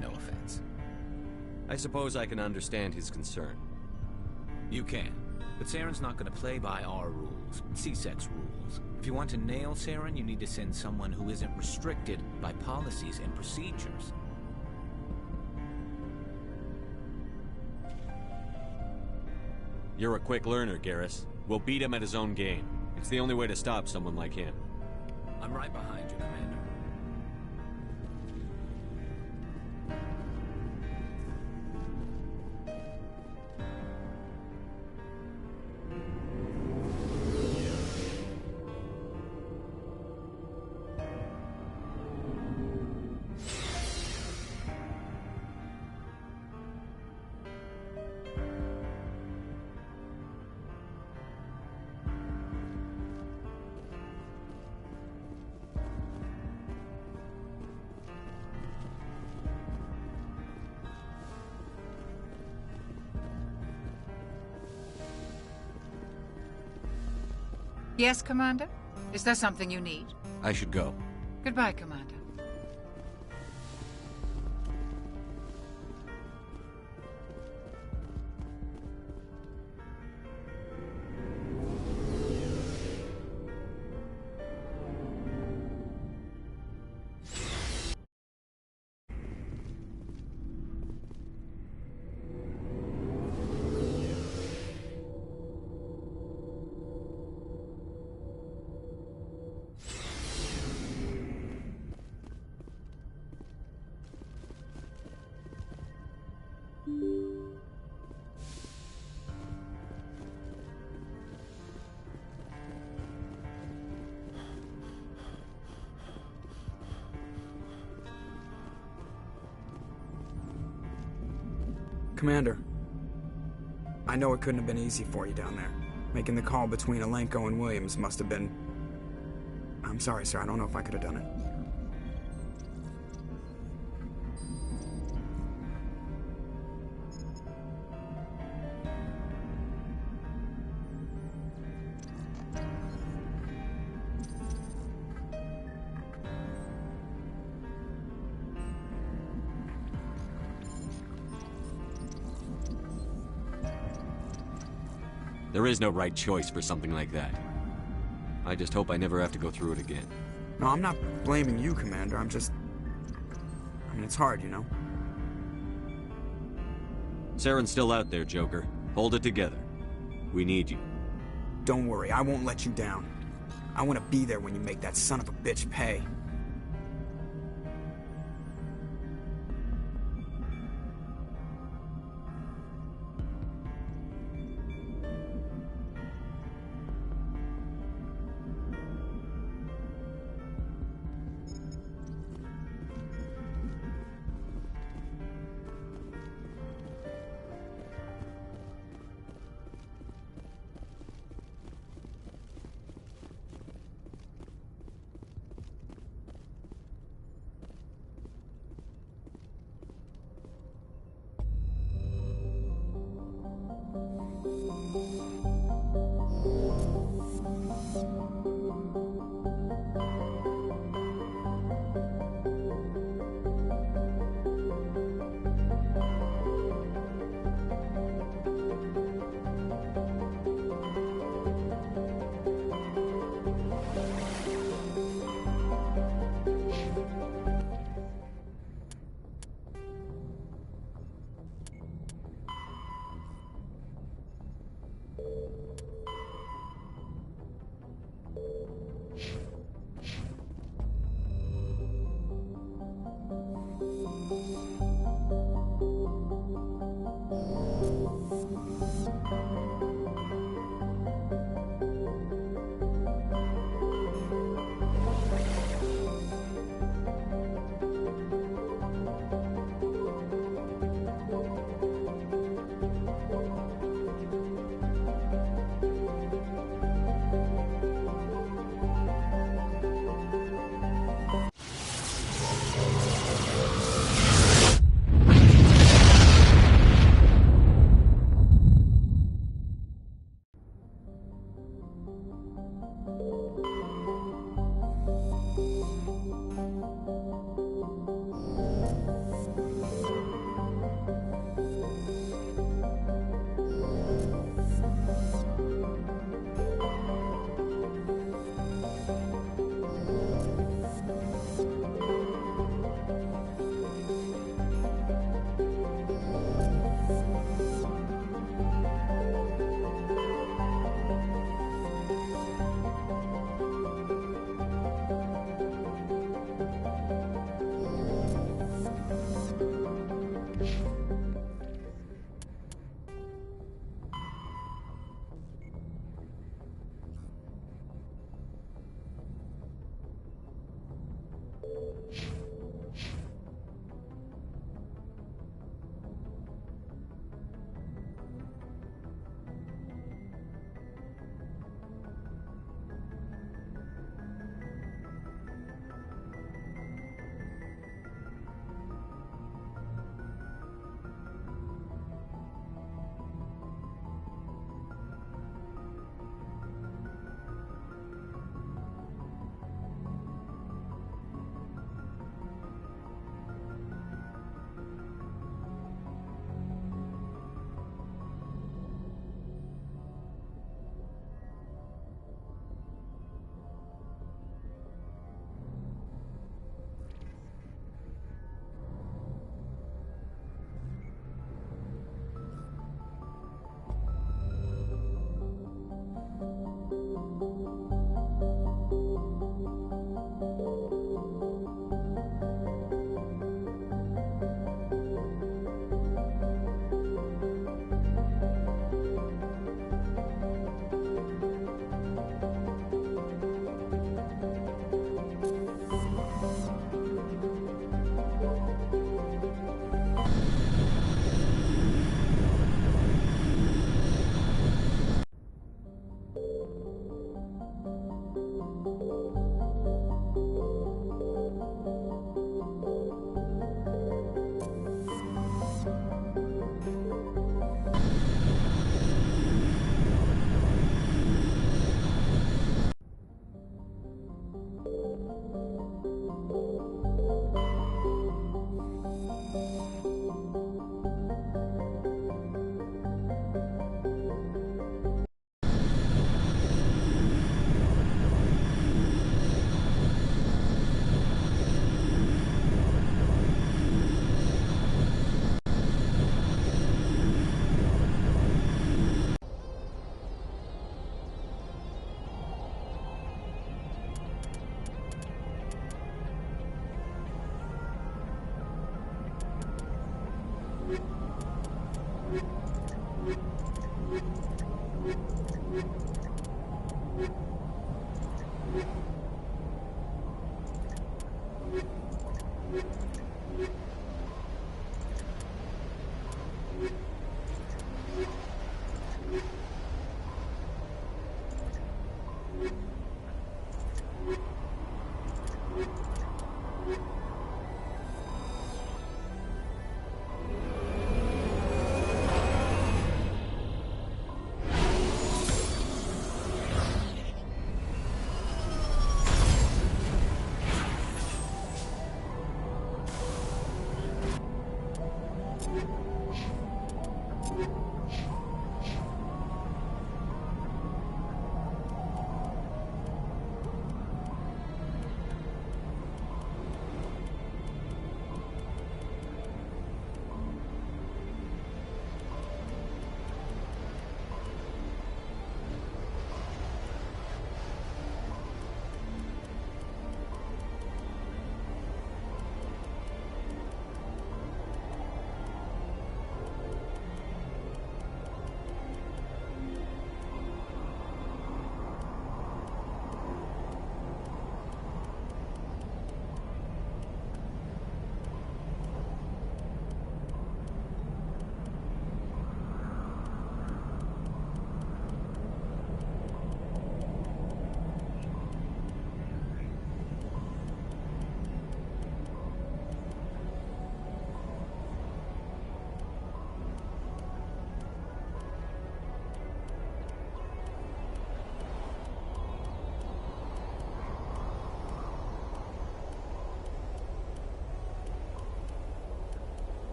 No offense. I suppose I can understand his concern. You can. But Saren's not going to play by our rules, C-Sec's rules. If you want to nail Saren, you need to send someone who isn't restricted by policies and procedures. You're a quick learner, Garrus. We'll beat him at his own game. It's the only way to stop someone like him. I'm right behind you, Commander. Yes, Commander? Is there something you need? I should go. Goodbye, Commander. Commander, I know it couldn't have been easy for you down there. Making the call between Alenko and Williams must have been... I'm sorry, sir. I don't know if I could have done it. There is no right choice for something like that. I just hope I never have to go through it again. No, I'm not blaming you, Commander. I'm just... I mean, it's hard, you know? Saren's still out there, Joker. Hold it together. We need you. Don't worry, I won't let you down. I want to be there when you make that son of a bitch pay.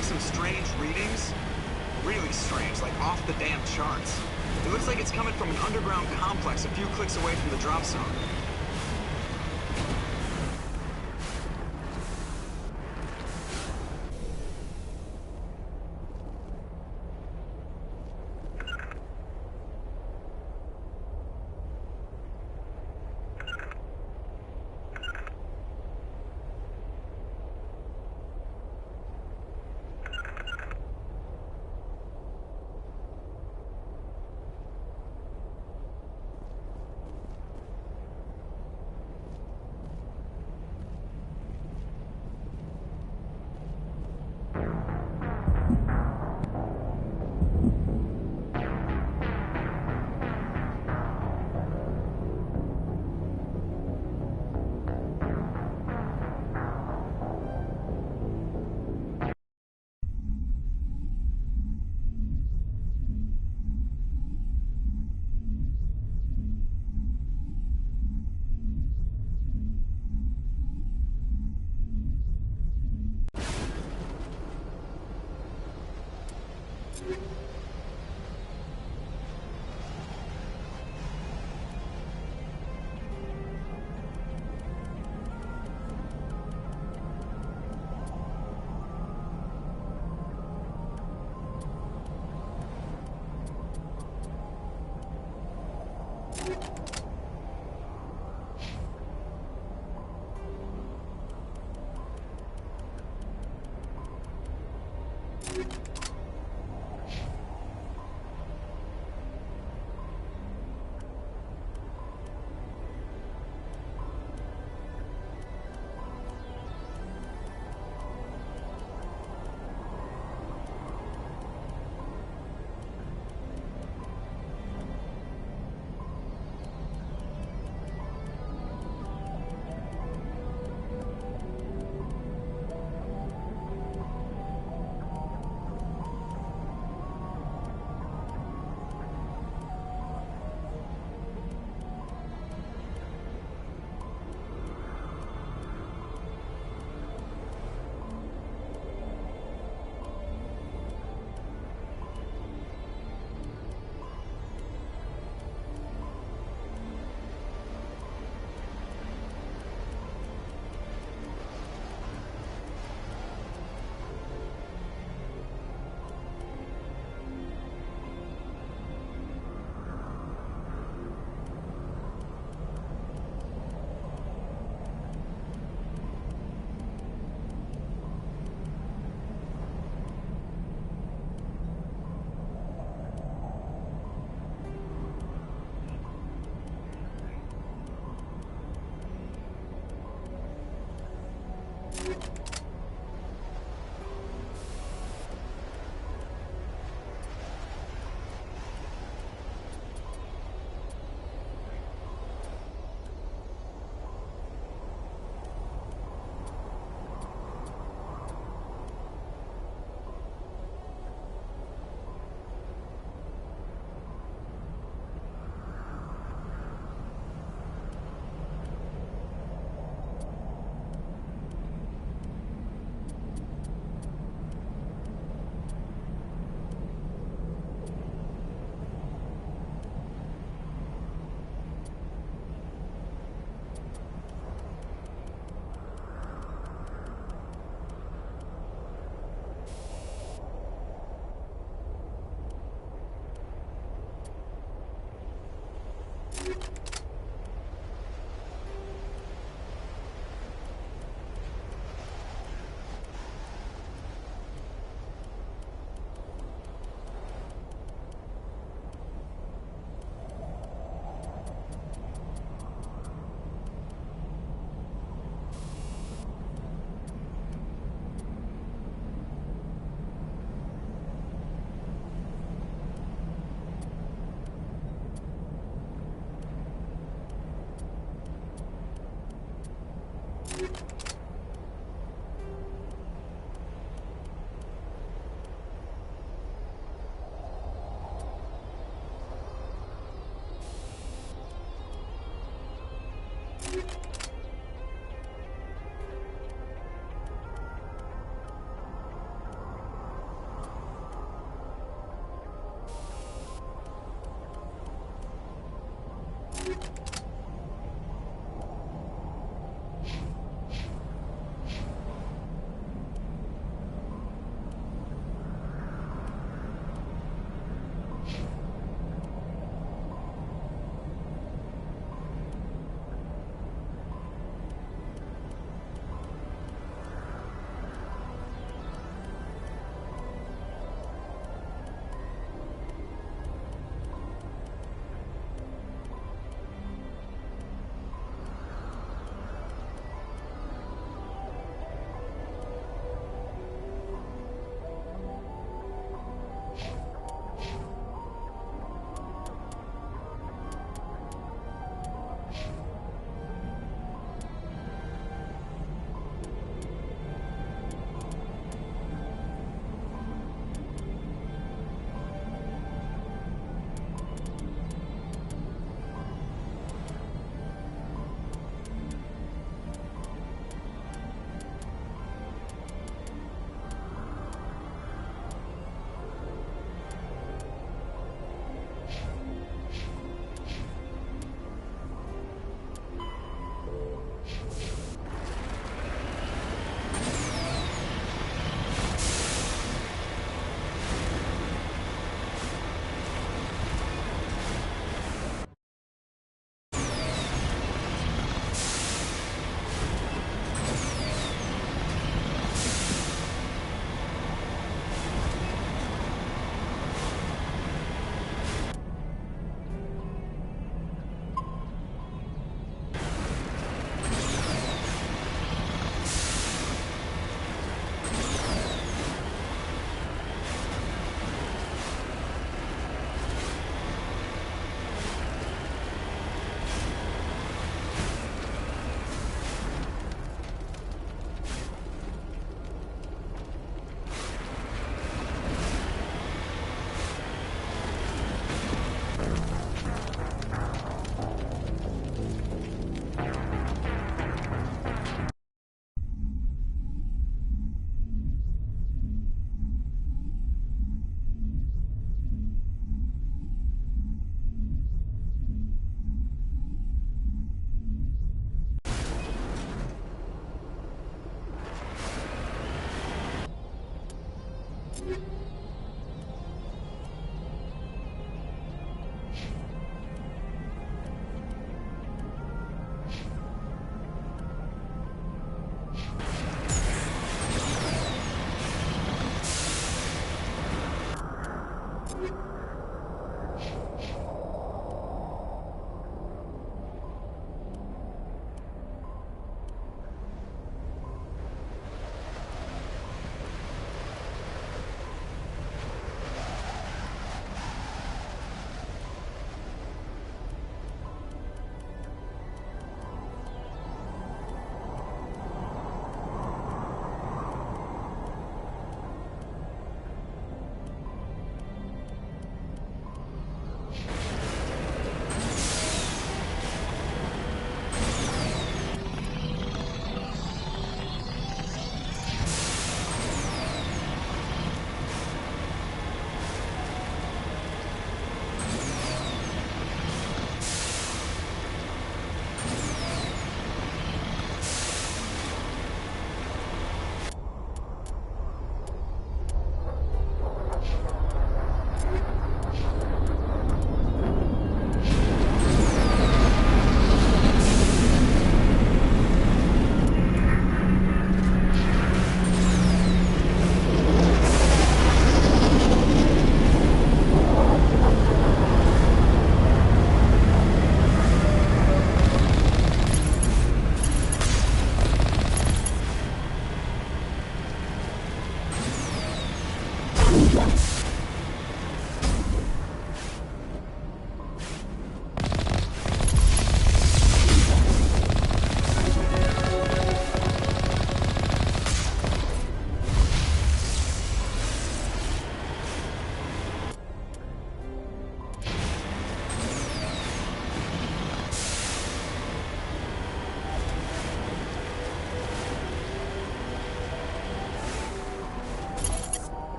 Some strange readings. Really strange, like off the damn charts. It looks like it's coming from an underground complex a few clicks away from the drop zone.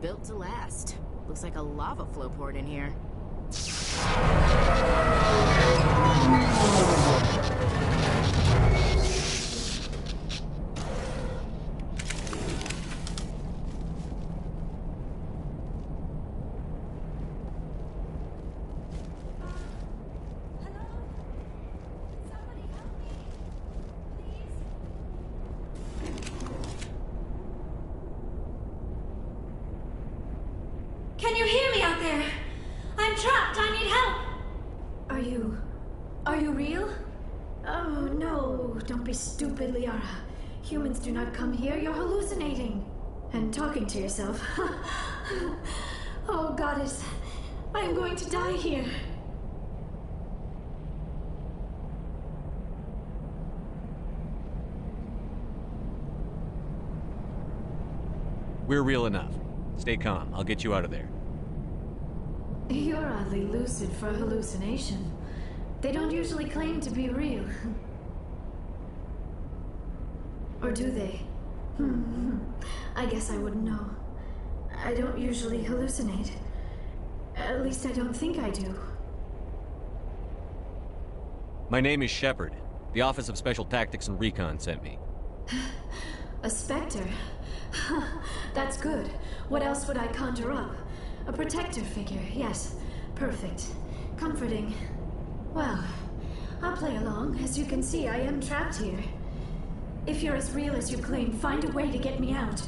Built to last. Looks like a lava flow port in here. Can you hear me out there? I'm trapped. I need help. Are you real? Oh, no. Don't be stupid, Liara. Humans do not come here. You're hallucinating. And talking to yourself. Oh, goddess. I am going to die here. We're real enough. Stay calm. I'll get you out of there. You're oddly lucid for a hallucination. They don't usually claim to be real. Or do they? I guess I wouldn't know. I don't usually hallucinate. At least I don't think I do. My name is Shepard. The Office of Special Tactics and Recon sent me. A specter? That's good. What else would I conjure up? A protector figure, yes. Perfect. Comforting. Well, I'll play along. As you can see, I am trapped here. If you're as real as you claim, find a way to get me out.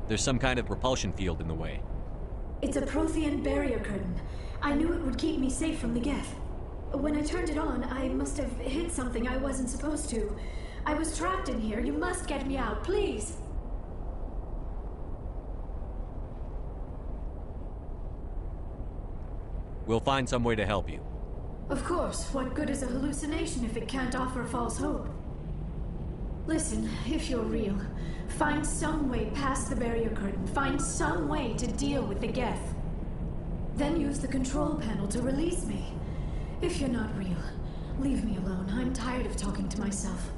There's some kind of repulsion field in the way. It's a Prothean barrier curtain. I knew it would keep me safe from the Geth. When I turned it on, I must have hit something I wasn't supposed to. I was trapped in here. You must get me out, please. We'll find some way to help you. Of course. What good is a hallucination if it can't offer false hope? Listen, if you're real, find some way past the barrier curtain. Find some way to deal with the Geth. Then use the control panel to release me. If you're not real, leave me alone. I'm tired of talking to myself.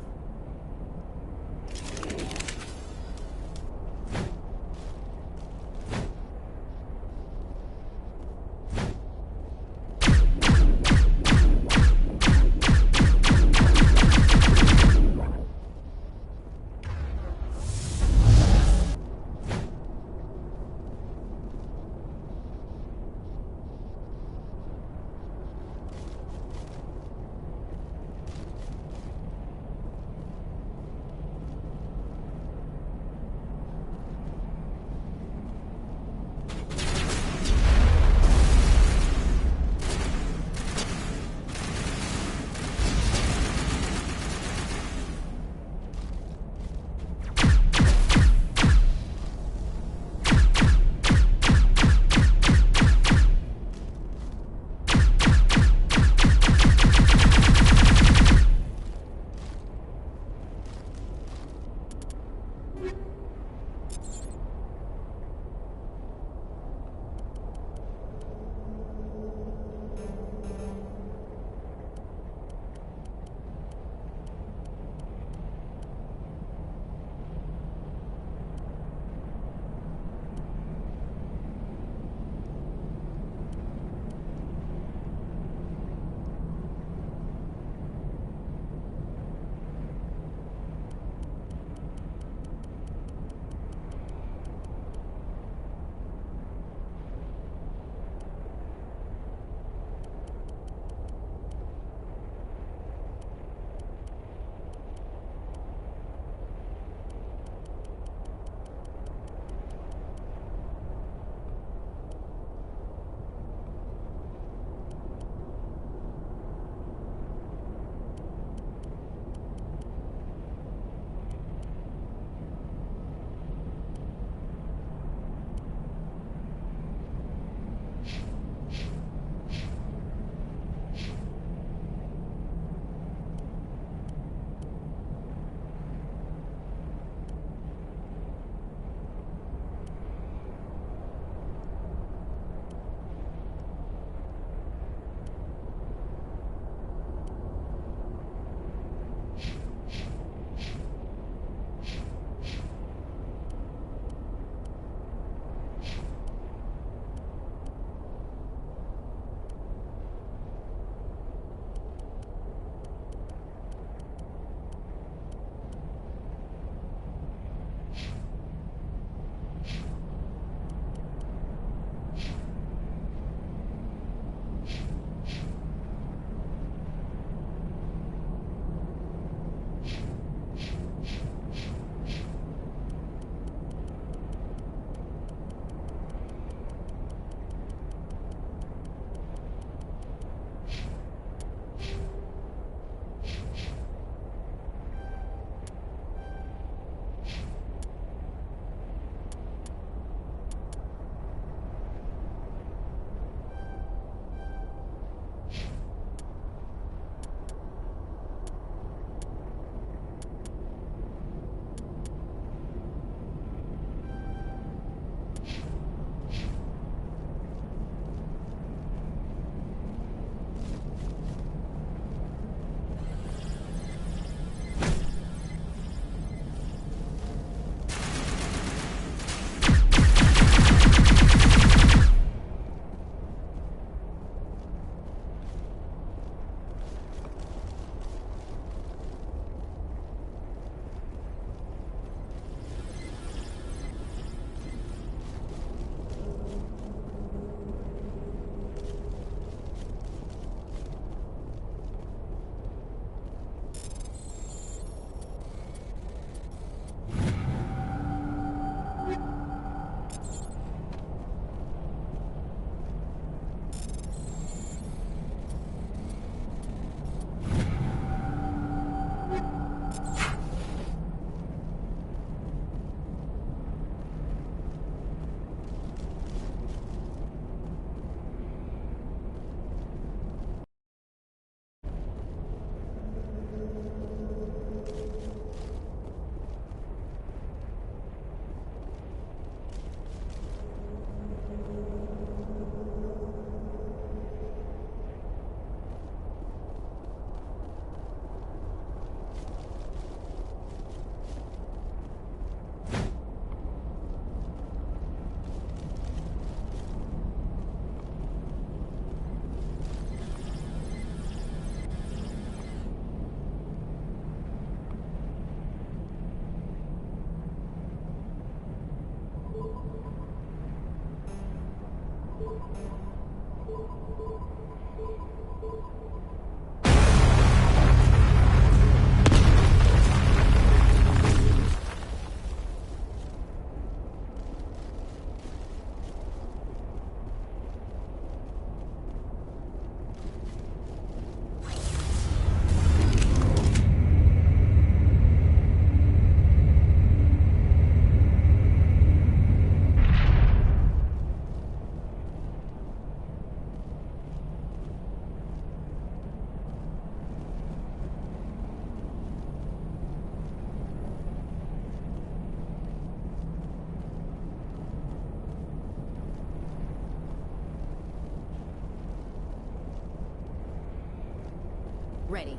Ready.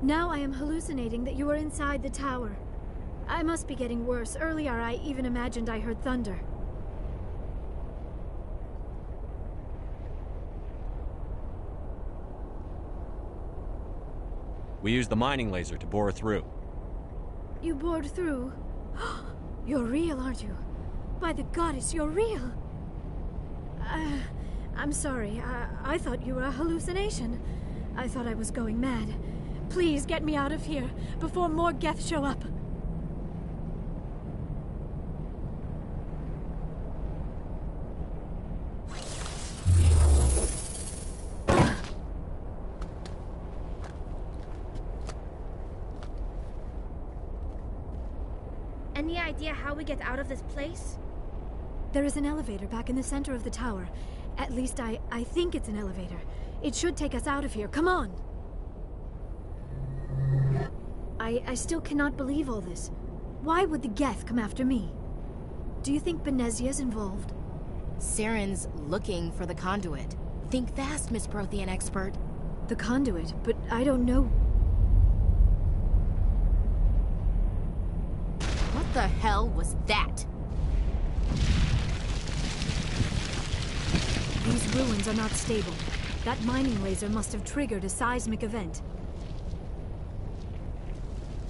Now I am hallucinating that you are inside the tower. I must be getting worse. Earlier, I even imagined I heard thunder. We used the mining laser to bore through. You bored through? You're real, aren't you? By the goddess, you're real! I'm sorry. I thought you were a hallucination. I thought I was going mad. Please get me out of here before more Geth show up. Any idea how we get out of this place? There is an elevator back in the center of the tower. At least I think it's an elevator. It should take us out of here. Come on! I still cannot believe all this. Why would the Geth come after me? Do you think Benezia's involved? Saren's looking for the conduit. Think fast, Miss Prothean expert. The conduit? But I don't know. What the hell was that? These ruins are not stable. That mining laser must have triggered a seismic event.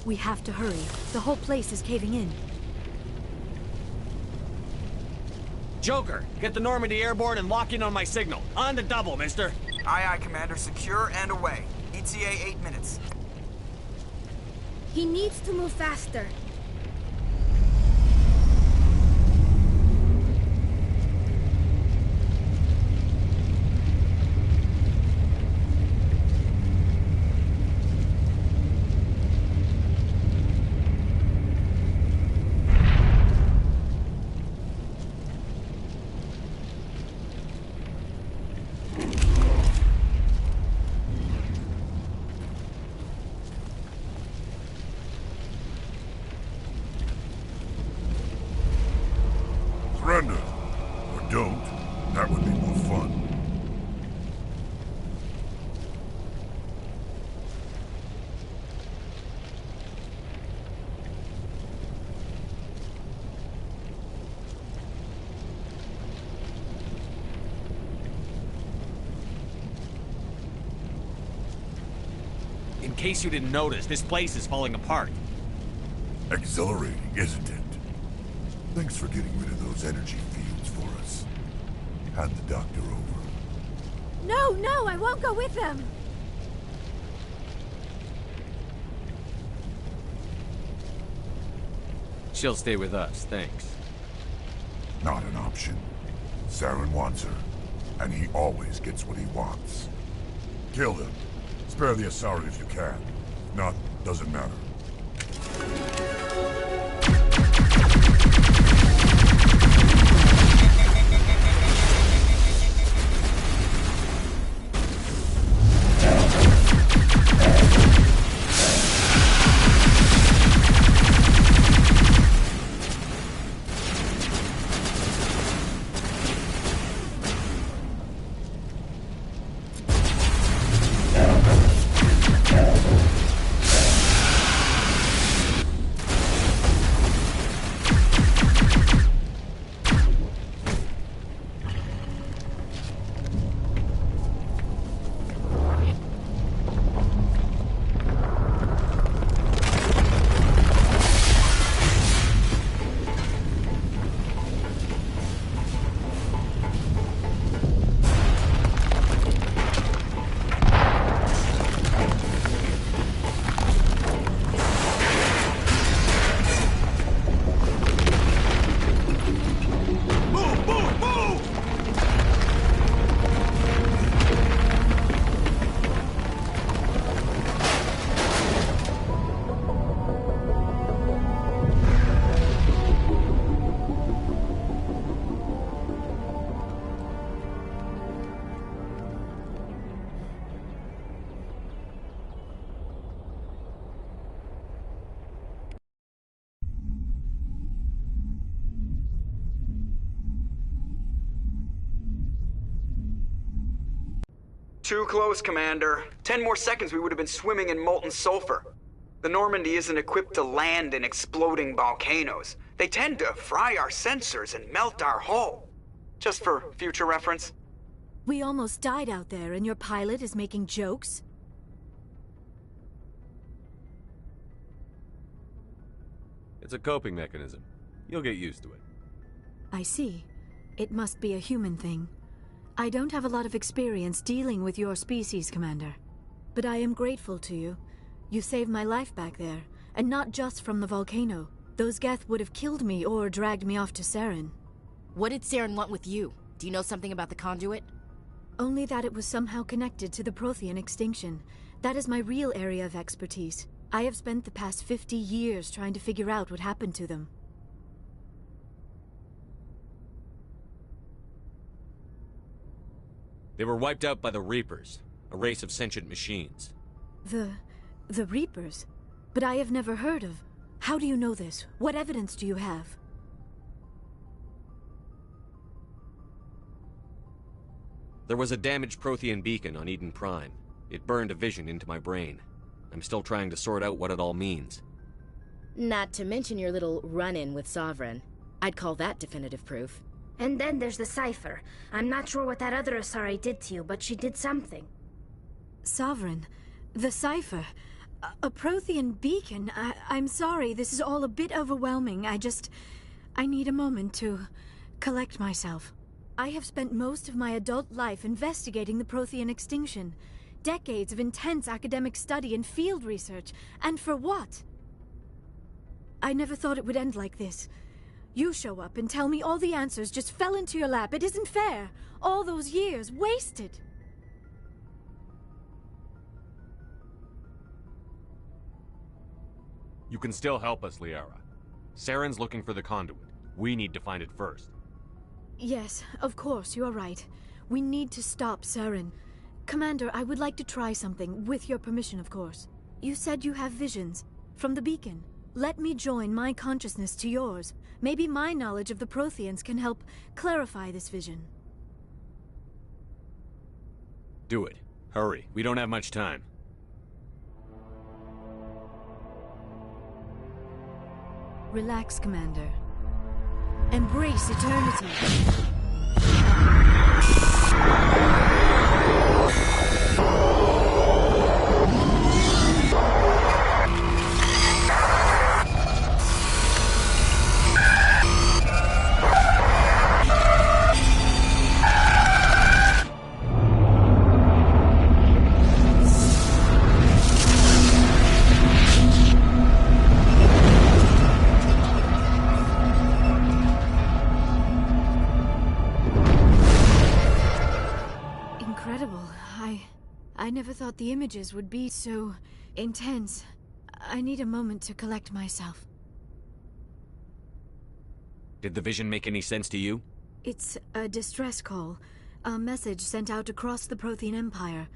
We have to hurry. The whole place is caving in. Joker, get the Normandy airborne and lock in on my signal. On the double, mister. Aye, aye, Commander. Secure and away. ETA 8 minutes. He needs to move faster. Surrender. Or don't. That would be more fun. In case you didn't notice, this place is falling apart. Exhilarating, isn't it? Thanks for getting rid of those energy fields for us. Hand the doctor over. No, I won't go with them! She'll stay with us, thanks. Not an option. Saren wants her, and he always gets what he wants. Kill them. Spare the Asari if you can. If not, doesn't matter. Too close, Commander. 10 more seconds we would have been swimming in molten sulfur. The Normandy isn't equipped to land in exploding volcanoes. They tend to fry our sensors and melt our hull. Just for future reference. We almost died out there, and your pilot is making jokes? It's a coping mechanism. You'll get used to it. I see. It must be a human thing. I don't have a lot of experience dealing with your species, Commander. But I am grateful to you. You saved my life back there, and not just from the volcano. Those Geth would have killed me or dragged me off to Saren. What did Saren want with you? Do you know something about the conduit? Only that it was somehow connected to the Prothean extinction. That is my real area of expertise. I have spent the past 50 years trying to figure out what happened to them. They were wiped out by the Reapers, a race of sentient machines. The Reapers? But I have never heard of. How do you know this? What evidence do you have? There was a damaged Prothean beacon on Eden Prime. It burned a vision into my brain. I'm still trying to sort out what it all means. Not to mention your little run-in with Sovereign. I'd call that definitive proof. And then there's the cipher. I'm not sure what that other Asari did to you, but she did something. Sovereign? The cipher? A Prothean beacon? I'm sorry, this is all a bit overwhelming. I need a moment to collect myself. I have spent most of my adult life investigating the Prothean extinction. Decades of intense academic study and field research. And for what? I never thought it would end like this. You show up and tell me all the answers just fell into your lap. It isn't fair. All those years wasted. You can still help us, Liara. Saren's looking for the conduit. We need to find it first. Yes, of course, you are right. We need to stop Saren. Commander, I would like to try something, with your permission, of course. You said you have visions. From the beacon. Let me join my consciousness to yours. Maybe my knowledge of the Protheans can help clarify this vision. Do it. Hurry. We don't have much time. Relax, Commander. Embrace eternity. I never thought the images would be so intense. I need a moment to collect myself. Did the vision make any sense to you? It's a distress call. A message sent out across the Prothean Empire.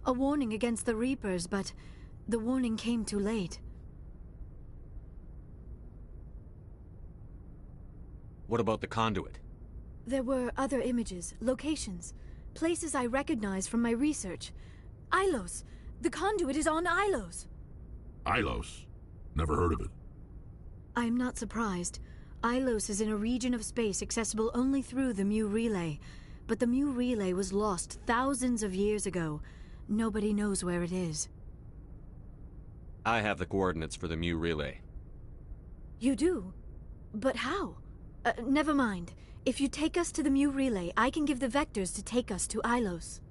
A warning against the Reapers, but the warning came too late. What about the conduit? There were other images, locations, places I recognize from my research. Ilos! The conduit is on Ilos! Ilos? Never heard of it. I'm not surprised. Ilos is in a region of space accessible only through the Mu Relay. But the Mu Relay was lost thousands of years ago. Nobody knows where it is. I have the coordinates for the Mu Relay. You do? But how? Never mind. If you take us to the Mu Relay, I can give the vectors to take us to Ilos.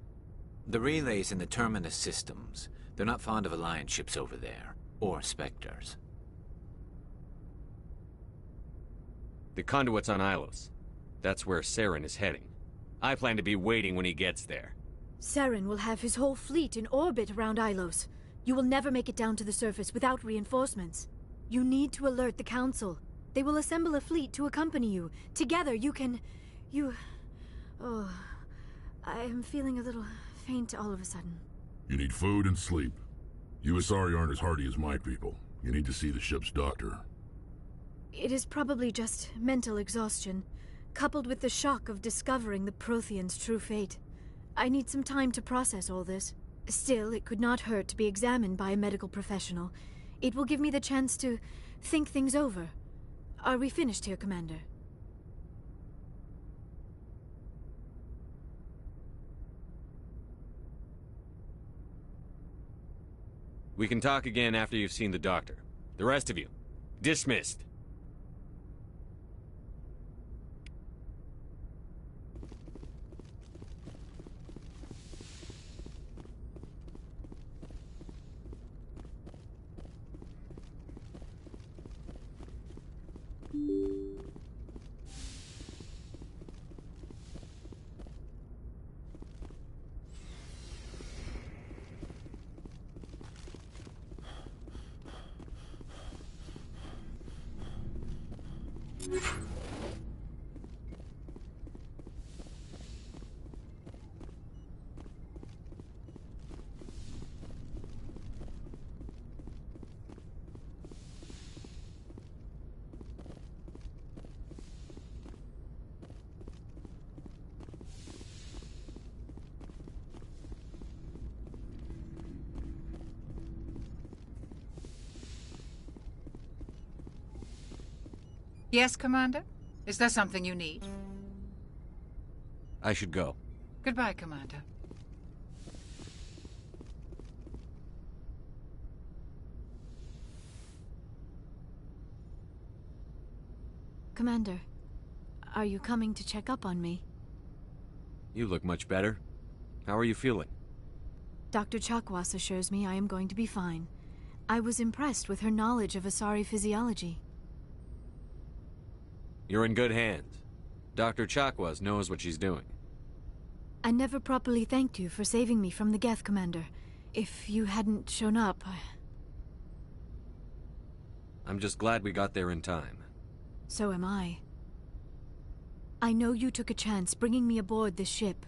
The relay's in the Terminus systems. They're not fond of Alliance ships over there. Or Spectres. The conduit's on Ilos. That's where Saren is heading. I plan to be waiting when he gets there. Saren will have his whole fleet in orbit around Ilos. You will never make it down to the surface without reinforcements. You need to alert the Council. They will assemble a fleet to accompany you. Together you can... Oh... I am feeling a little faint all of a sudden. You need food and sleep. You Asari aren't as hardy as my people. You need to see the ship's doctor. It is probably just mental exhaustion, coupled with the shock of discovering the Protheans' true fate. I need some time to process all this. Still, it could not hurt to be examined by a medical professional. It will give me the chance to think things over. Are we finished here, Commander? We can talk again after you've seen the doctor. The rest of you, dismissed. Yes, Commander? Is there something you need? I should go. Goodbye, Commander. Commander, are you coming to check up on me? You look much better. How are you feeling? Dr. Chakwas assures me I am going to be fine. I was impressed with her knowledge of Asari physiology. You're in good hands. Dr. Chakwas knows what she's doing. I never properly thanked you for saving me from the Geth, Commander. If you hadn't shown up, I'm just glad we got there in time. So am I. I know you took a chance bringing me aboard this ship.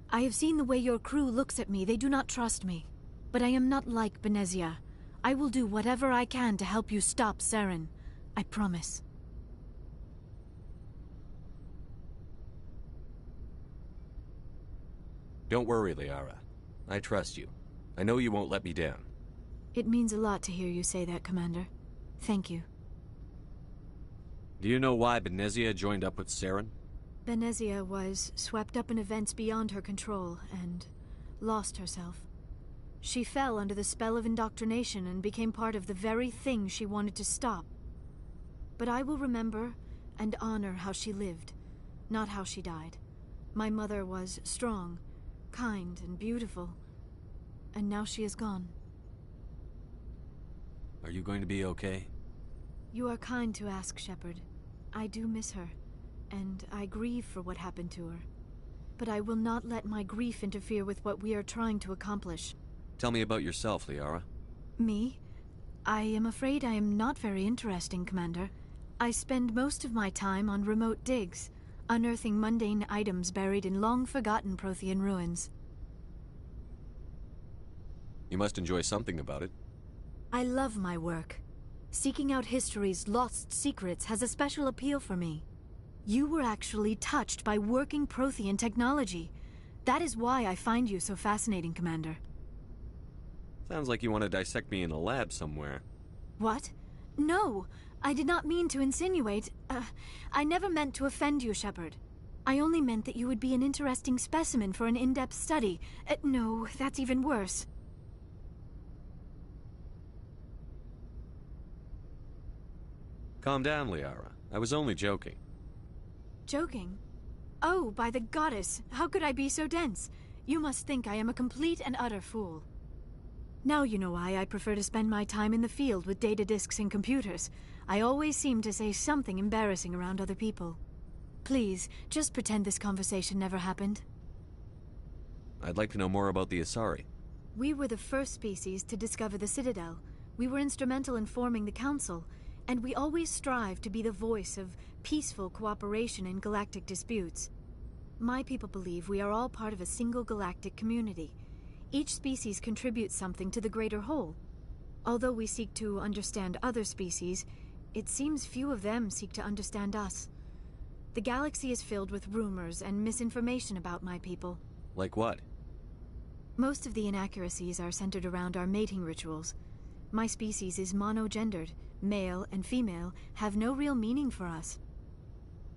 I have seen the way your crew looks at me. They do not trust me. But I am not like Benezia. I will do whatever I can to help you stop Saren. I promise. Don't worry, Liara. I trust you. I know you won't let me down. It means a lot to hear you say that, Commander. Thank you. Do you know why Benezia joined up with Saren? Benezia was swept up in events beyond her control and lost herself. She fell under the spell of indoctrination and became part of the very thing she wanted to stop. But I will remember and honor how she lived, not how she died. My mother was strong, kind, and beautiful, and now she is gone. Are you going to be okay? You are kind to ask, Shepard. I do miss her, and I grieve for what happened to her. But I will not let my grief interfere with what we are trying to accomplish. Tell me about yourself, Liara. Me? I am afraid I am not very interesting, Commander. I spend most of my time on remote digs, unearthing mundane items buried in long-forgotten Prothean ruins. You must enjoy something about it. I love my work. Seeking out history's lost secrets has a special appeal for me. You were actually touched by working Prothean technology. That is why I find you so fascinating, Commander. Sounds like you want to dissect me in a lab somewhere. What? No! I did not mean to insinuate. I never meant to offend you, Shepard. I only meant that you would be an interesting specimen for an in-depth study. No, that's even worse. Calm down, Liara. I was only joking. Joking? Oh, by the goddess, how could I be so dense? You must think I am a complete and utter fool. Now you know why I prefer to spend my time in the field with data disks and computers. I always seem to say something embarrassing around other people. Please, just pretend this conversation never happened. I'd like to know more about the Asari. We were the first species to discover the Citadel. We were instrumental in forming the Council, and we always strive to be the voice of peaceful cooperation in galactic disputes. My people believe we are all part of a single galactic community. Each species contributes something to the greater whole. Although we seek to understand other species, it seems few of them seek to understand us. The galaxy is filled with rumors and misinformation about my people. Like what? Most of the inaccuracies are centered around our mating rituals. My species is monogendered. Male and female have no real meaning for us.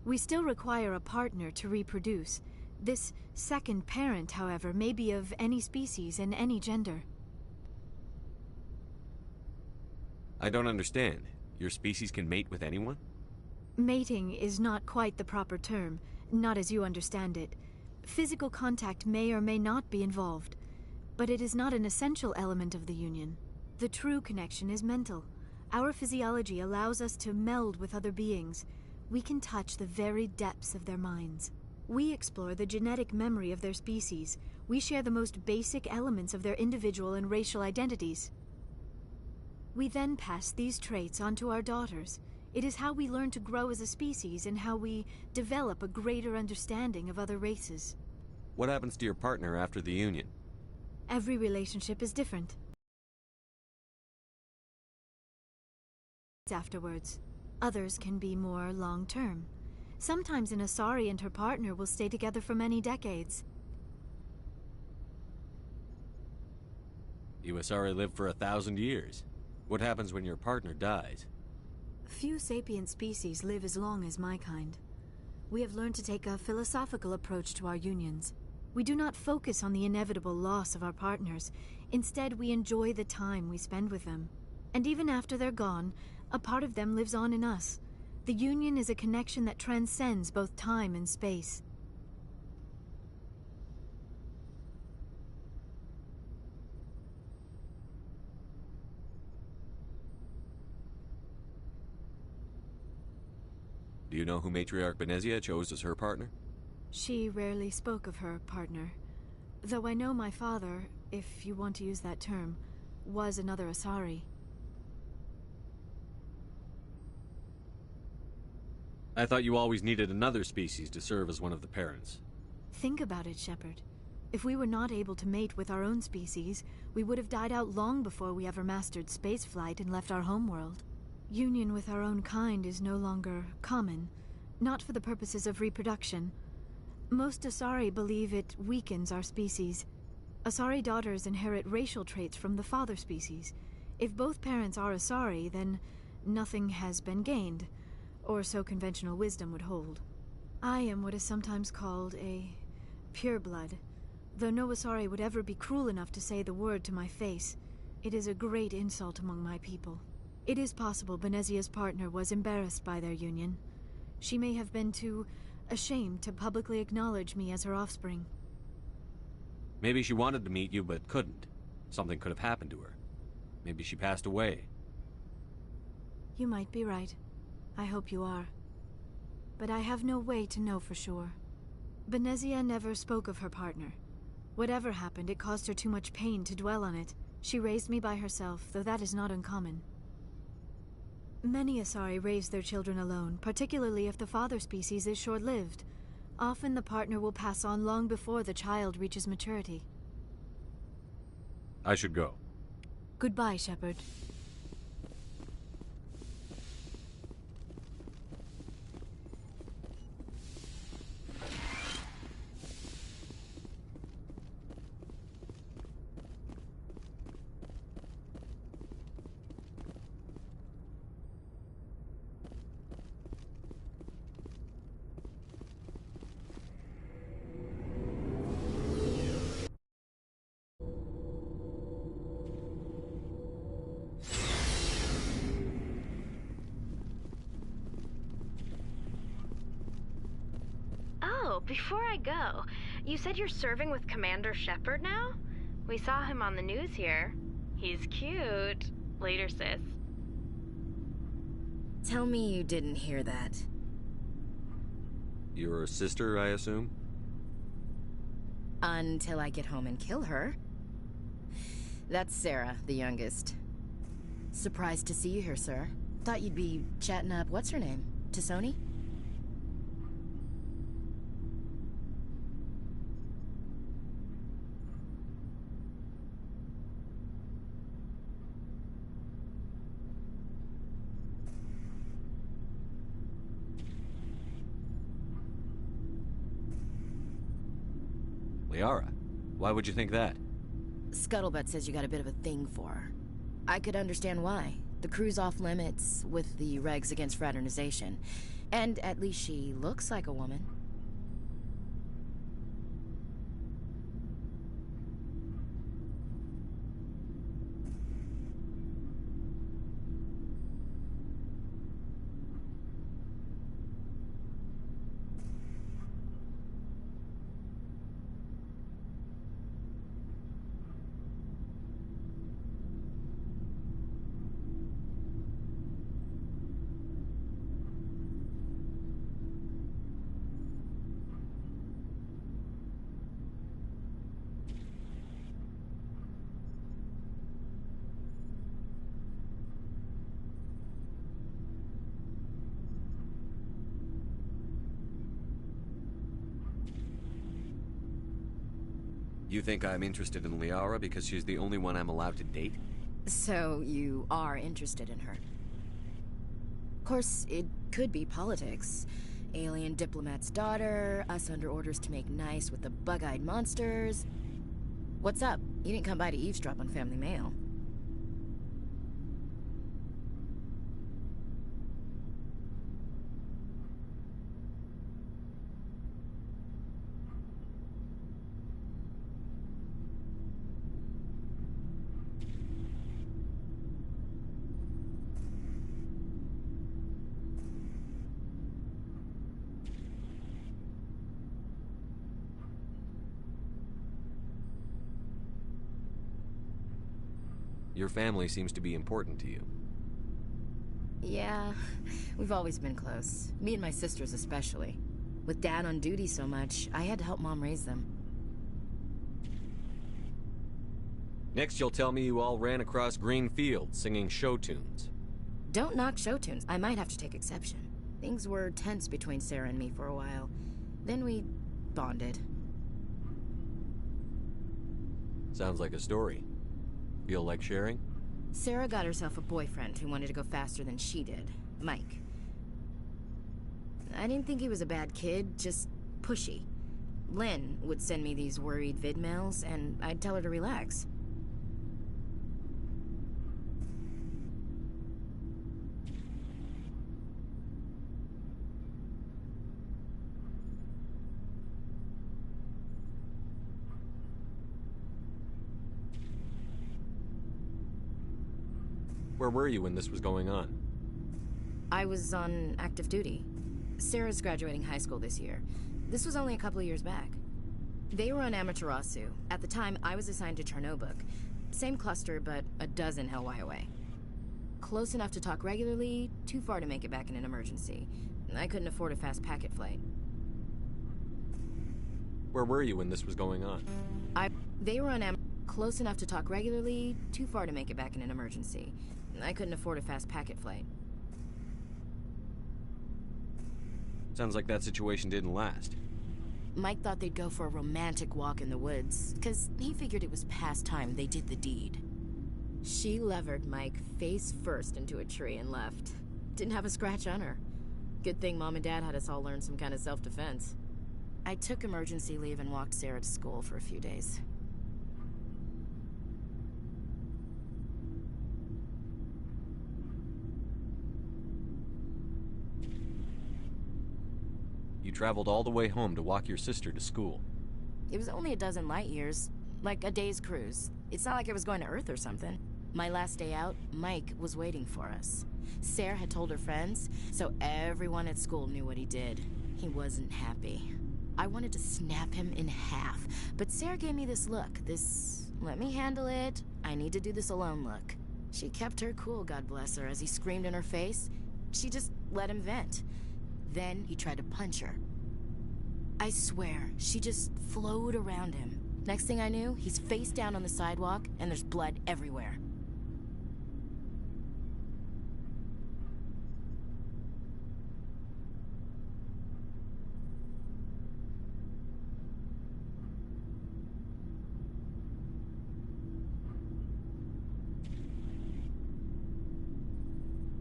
We still require a partner to reproduce. This second parent, however, may be of any species and any gender. I don't understand. Your species can mate with anyone? Mating is not quite the proper term, not as you understand it. Physical contact may or may not be involved, but it is not an essential element of the union. The true connection is mental. Our physiology allows us to meld with other beings. We can touch the very depths of their minds. We explore the genetic memory of their species. We share the most basic elements of their individual and racial identities. We then pass these traits on to our daughters. It is how we learn to grow as a species and how we develop a greater understanding of other races. What happens to your partner after the union? Every relationship is different. Afterwards, others can be more long-term. Sometimes an Asari and her partner will stay together for many decades. You Asari live for 1,000 years. What happens when your partner dies? Few sapient species live as long as my kind. We have learned to take a philosophical approach to our unions. We do not focus on the inevitable loss of our partners. Instead, we enjoy the time we spend with them. And even after they're gone, a part of them lives on in us. The union is a connection that transcends both time and space. Do you know who Matriarch Benezia chose as her partner? She rarely spoke of her partner. Though I know my father, if you want to use that term, was another Asari. I thought you always needed another species to serve as one of the parents. Think about it, Shepard. If we were not able to mate with our own species, we would have died out long before we ever mastered spaceflight and left our homeworld. Union with our own kind is no longer common, not for the purposes of reproduction. Most Asari believe it weakens our species. Asari daughters inherit racial traits from the father species. If both parents are Asari, then nothing has been gained, or so conventional wisdom would hold. I am what is sometimes called a pureblood, though no Asari would ever be cruel enough to say the word to my face. It is a great insult among my people. It is possible Benezia's partner was embarrassed by their union. She may have been too ashamed to publicly acknowledge me as her offspring. Maybe she wanted to meet you but couldn't. Something could have happened to her. Maybe she passed away. You might be right. I hope you are. But I have no way to know for sure. Benezia never spoke of her partner. Whatever happened, it caused her too much pain to dwell on it. She raised me by herself, though that is not uncommon. Many Asari raise their children alone, particularly if the father species is short-lived. Often the partner will pass on long before the child reaches maturity. I should go. Goodbye, Shepard. Before I go, you said you're serving with Commander Shepard now? We saw him on the news here. He's cute. Later, sis. Tell me you didn't hear that. Your sister, I assume? Until I get home and kill her. That's Sarah, the youngest. Surprised to see you here, sir. Thought you'd be chatting up what's her name? Tassoni? Liara? Why would you think that? Scuttlebutt says you got a bit of a thing for her. I could understand why. The crew's off limits with the regs against fraternization. And at least she looks like a woman. You think I'm interested in Liara because she's the only one I'm allowed to date? So you are interested in her. Of course, it could be politics. Alien diplomat's daughter, us under orders to make nice with the bug-eyed monsters. What's up? You didn't come by to eavesdrop on Family Mail. Your family seems to be important to you. Yeah, we've always been close. Me and my sisters especially. With Dad on duty so much, I had to help Mom raise them. Next you'll tell me you all ran across green fields singing show tunes. Don't knock show tunes. I might have to take exception. Things were tense between Sarah and me for a while. Then we bonded. Sounds like a story. Feel like sharing? Sarah got herself a boyfriend who wanted to go faster than she did. Mike. I didn't think he was a bad kid, just pushy. Lynn would send me these worried vid mails, and I'd tell her to relax. Where were you when this was going on? I was on active duty. Sarah's graduating high school this year. This was only a couple of years back. They were on Amaterasu. At the time, I was assigned to Chernobog. Same cluster, but a dozen Hellwire away. Close enough to talk regularly, too far to make it back in an emergency. I couldn't afford a fast packet flight. Where were you when this was going on? They were on close enough to talk regularly, too far to make it back in an emergency. I couldn't afford a fast packet flight. Sounds like that situation didn't last. Mike thought they'd go for a romantic walk in the woods, because he figured it was past time they did the deed. She levered Mike face first into a tree and left. Didn't have a scratch on her. Good thing Mom and Dad had us all learn some kind of self-defense. I took emergency leave and walked Sarah to school for a few days. You traveled all the way home to walk your sister to school. It was only a dozen light years, like a day's cruise. It's not like I was going to Earth or something. My last day out, Mike was waiting for us. Sarah had told her friends, so everyone at school knew what he did. He wasn't happy. I wanted to snap him in half, but Sarah gave me this look, this let me handle it, I need to do this alone look. She kept her cool, God bless her, as he screamed in her face. She just let him vent. Then he tried to punch her. I swear, she just flowed around him. Next thing I knew, he's face down on the sidewalk, and there's blood everywhere.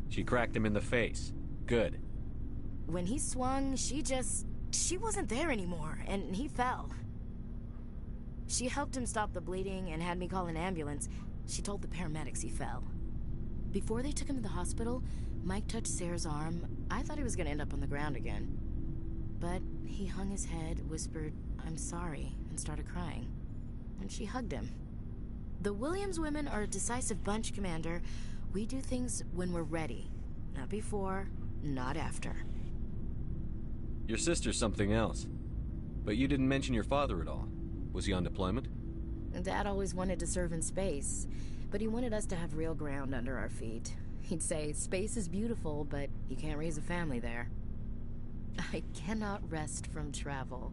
She cracked him in the face. Good. When he swung, she wasn't there anymore, and he fell. She helped him stop the bleeding and had me call an ambulance. She told the paramedics he fell. Before they took him to the hospital, Mike touched Sarah's arm. I thought he was gonna end up on the ground again. But he hung his head, whispered, "I'm sorry," and started crying. And she hugged him. The Williams women are a decisive bunch, Commander. We do things when we're ready. Not before, not after. Your sister's something else. But you didn't mention your father at all. Was he on deployment? Dad always wanted to serve in space, but he wanted us to have real ground under our feet. He'd say, space is beautiful, but you can't raise a family there. I cannot rest from travel.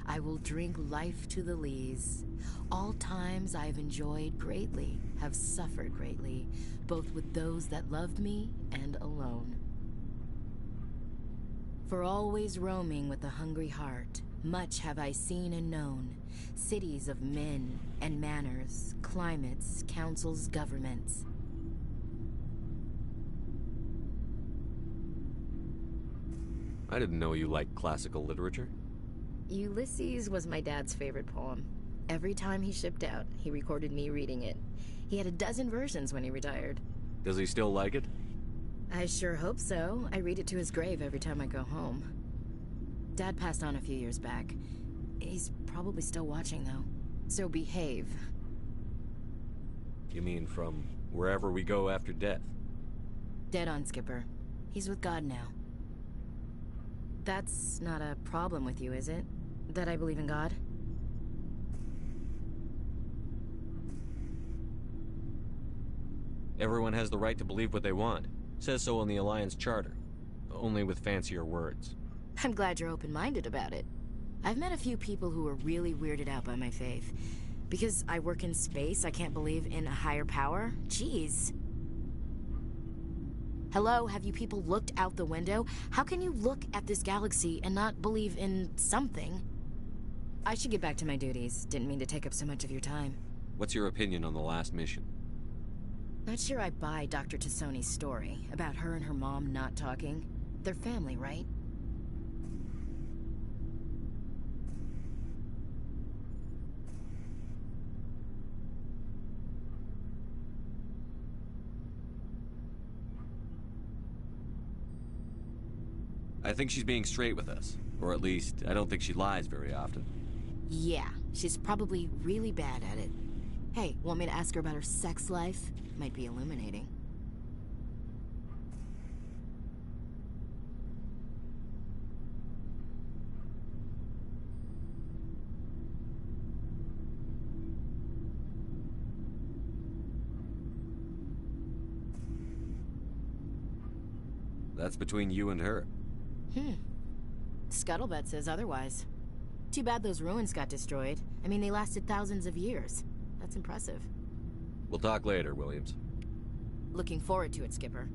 I will drink life to the lees. All times I have enjoyed greatly, have suffered greatly, both with those that loved me and alone. For always roaming with a hungry heart, much have I seen and known, cities of men and manners, climates, councils, governments. I didn't know you liked classical literature. Ulysses was my dad's favorite poem. Every time he shipped out, he recorded me reading it. He had a dozen versions when he retired. Does he still like it? I sure hope so. I read it to his grave every time I go home. Dad passed on a few years back. He's probably still watching, though. So behave. You mean from wherever we go after death? Dead on, Skipper. He's with God now. That's not a problem with you, is it? That I believe in God? Everyone has the right to believe what they want. Says so in the Alliance Charter. Only with fancier words. I'm glad you're open-minded about it. I've met a few people who are really weirded out by my faith. Because I work in space, I can't believe in a higher power? Jeez. Hello, have you people looked out the window? How can you look at this galaxy and not believe in something? I should get back to my duties. Didn't mean to take up so much of your time. What's your opinion on the last mission? Not sure I buy Dr. Tassoni's story about her and her mom not talking. They're family, right? I think she's being straight with us. Or at least, I don't think she lies very often. Yeah, she's probably really bad at it. Hey, want me to ask her about her sex life? Might be illuminating. That's between you and her. Scuttlebutt says otherwise. Too bad those ruins got destroyed. I mean, they lasted thousands of years. That's impressive. We'll talk later, Williams. Looking forward to it, Skipper.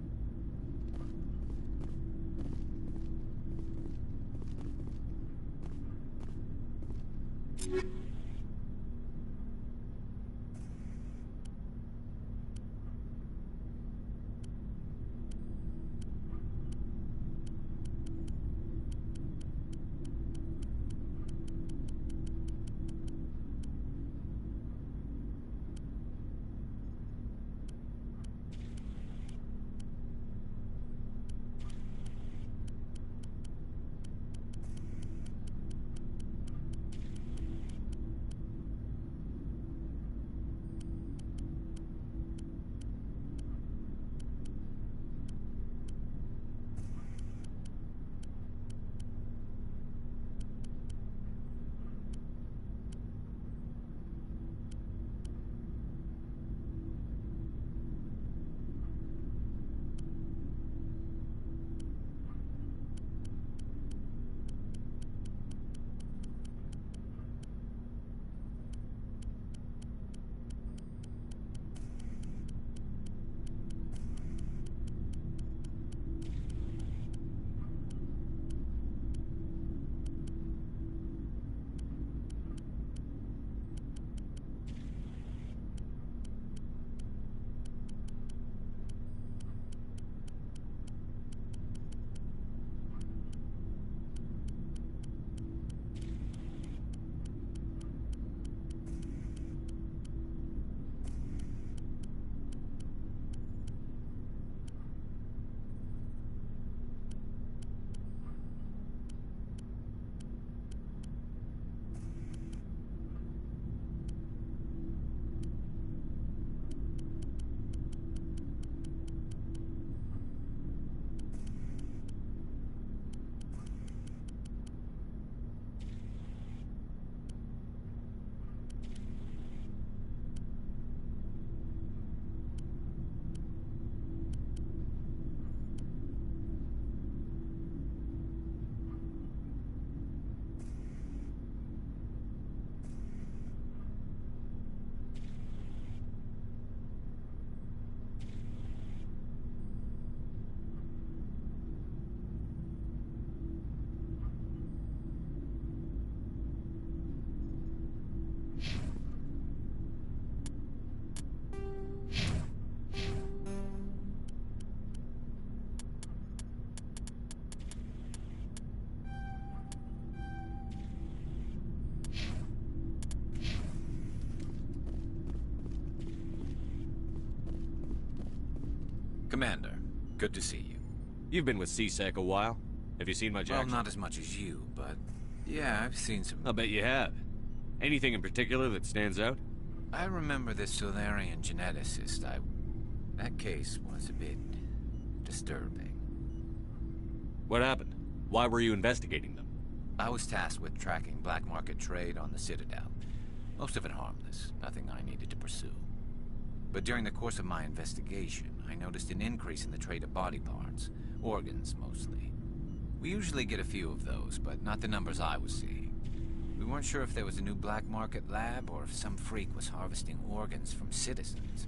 Commander, good to see you. You've been with CSEC a while. Have you seen much Well, action? not as much as you, but yeah, I've seen some... I'll bet you have. Anything in particular that stands out? I remember this Solarian geneticist. That case was a bit disturbing. What happened? Why were you investigating them? I was tasked with tracking black market trade on the Citadel. Most of it harmless, nothing I needed to pursue. But during the course of my investigation, I noticed an increase in the trade of body parts, organs mostly. We usually get a few of those, but not the numbers I was seeing. We weren't sure if there was a new black market lab or if some freak was harvesting organs from citizens.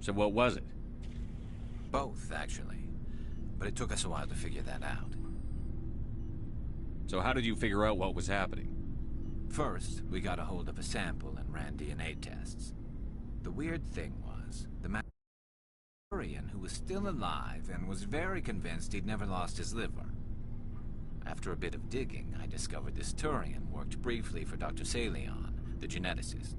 So what was it? Both, actually. But it took us a while to figure that out. So how did you figure out what was happening? First, we got a hold of a sample and ran DNA tests. The weird thing was, the Manchurian who was still alive and was very convinced he'd never lost his liver. After a bit of digging, I discovered this Turian worked briefly for Dr. Salion, the geneticist.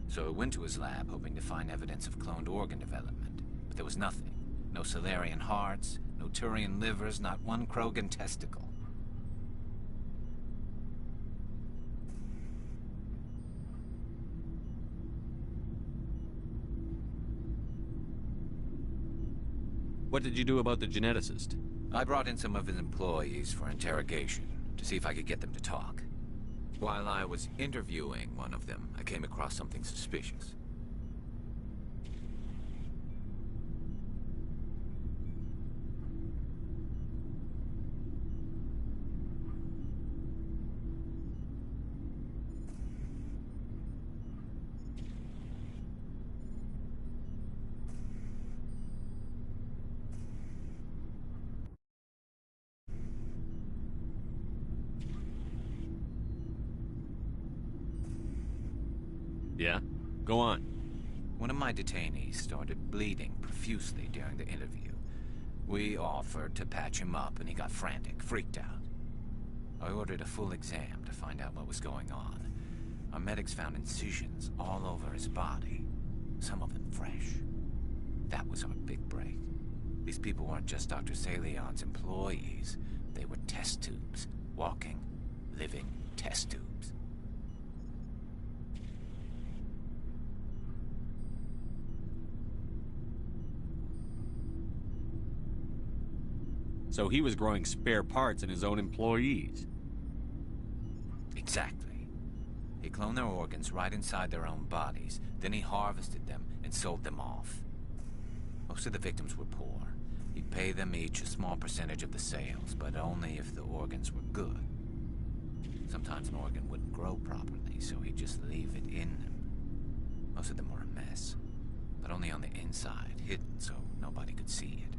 So I went to his lab hoping to find evidence of cloned organ development, but there was nothing. No Solarian hearts, no Turian livers, not one Krogan testicle. What did you do about the geneticist? I brought in some of his employees for interrogation, to see if I could get them to talk. While I was interviewing one of them, I came across something suspicious. Yeah? Go on. One of my detainees started bleeding profusely during the interview. We offered to patch him up and he got frantic, freaked out. I ordered a full exam to find out what was going on. Our medics found incisions all over his body, some of them fresh. That was our big break. These people weren't just Dr. Salion's employees. They were test tubes. Walking, living test tubes. So he was growing spare parts in his own employees. Exactly. He cloned their organs right inside their own bodies. Then he harvested them and sold them off. Most of the victims were poor. He'd pay them each a small percentage of the sales, but only if the organs were good. Sometimes an organ wouldn't grow properly, so he'd just leave it in them. Most of them were a mess, but only on the inside, hidden so nobody could see it.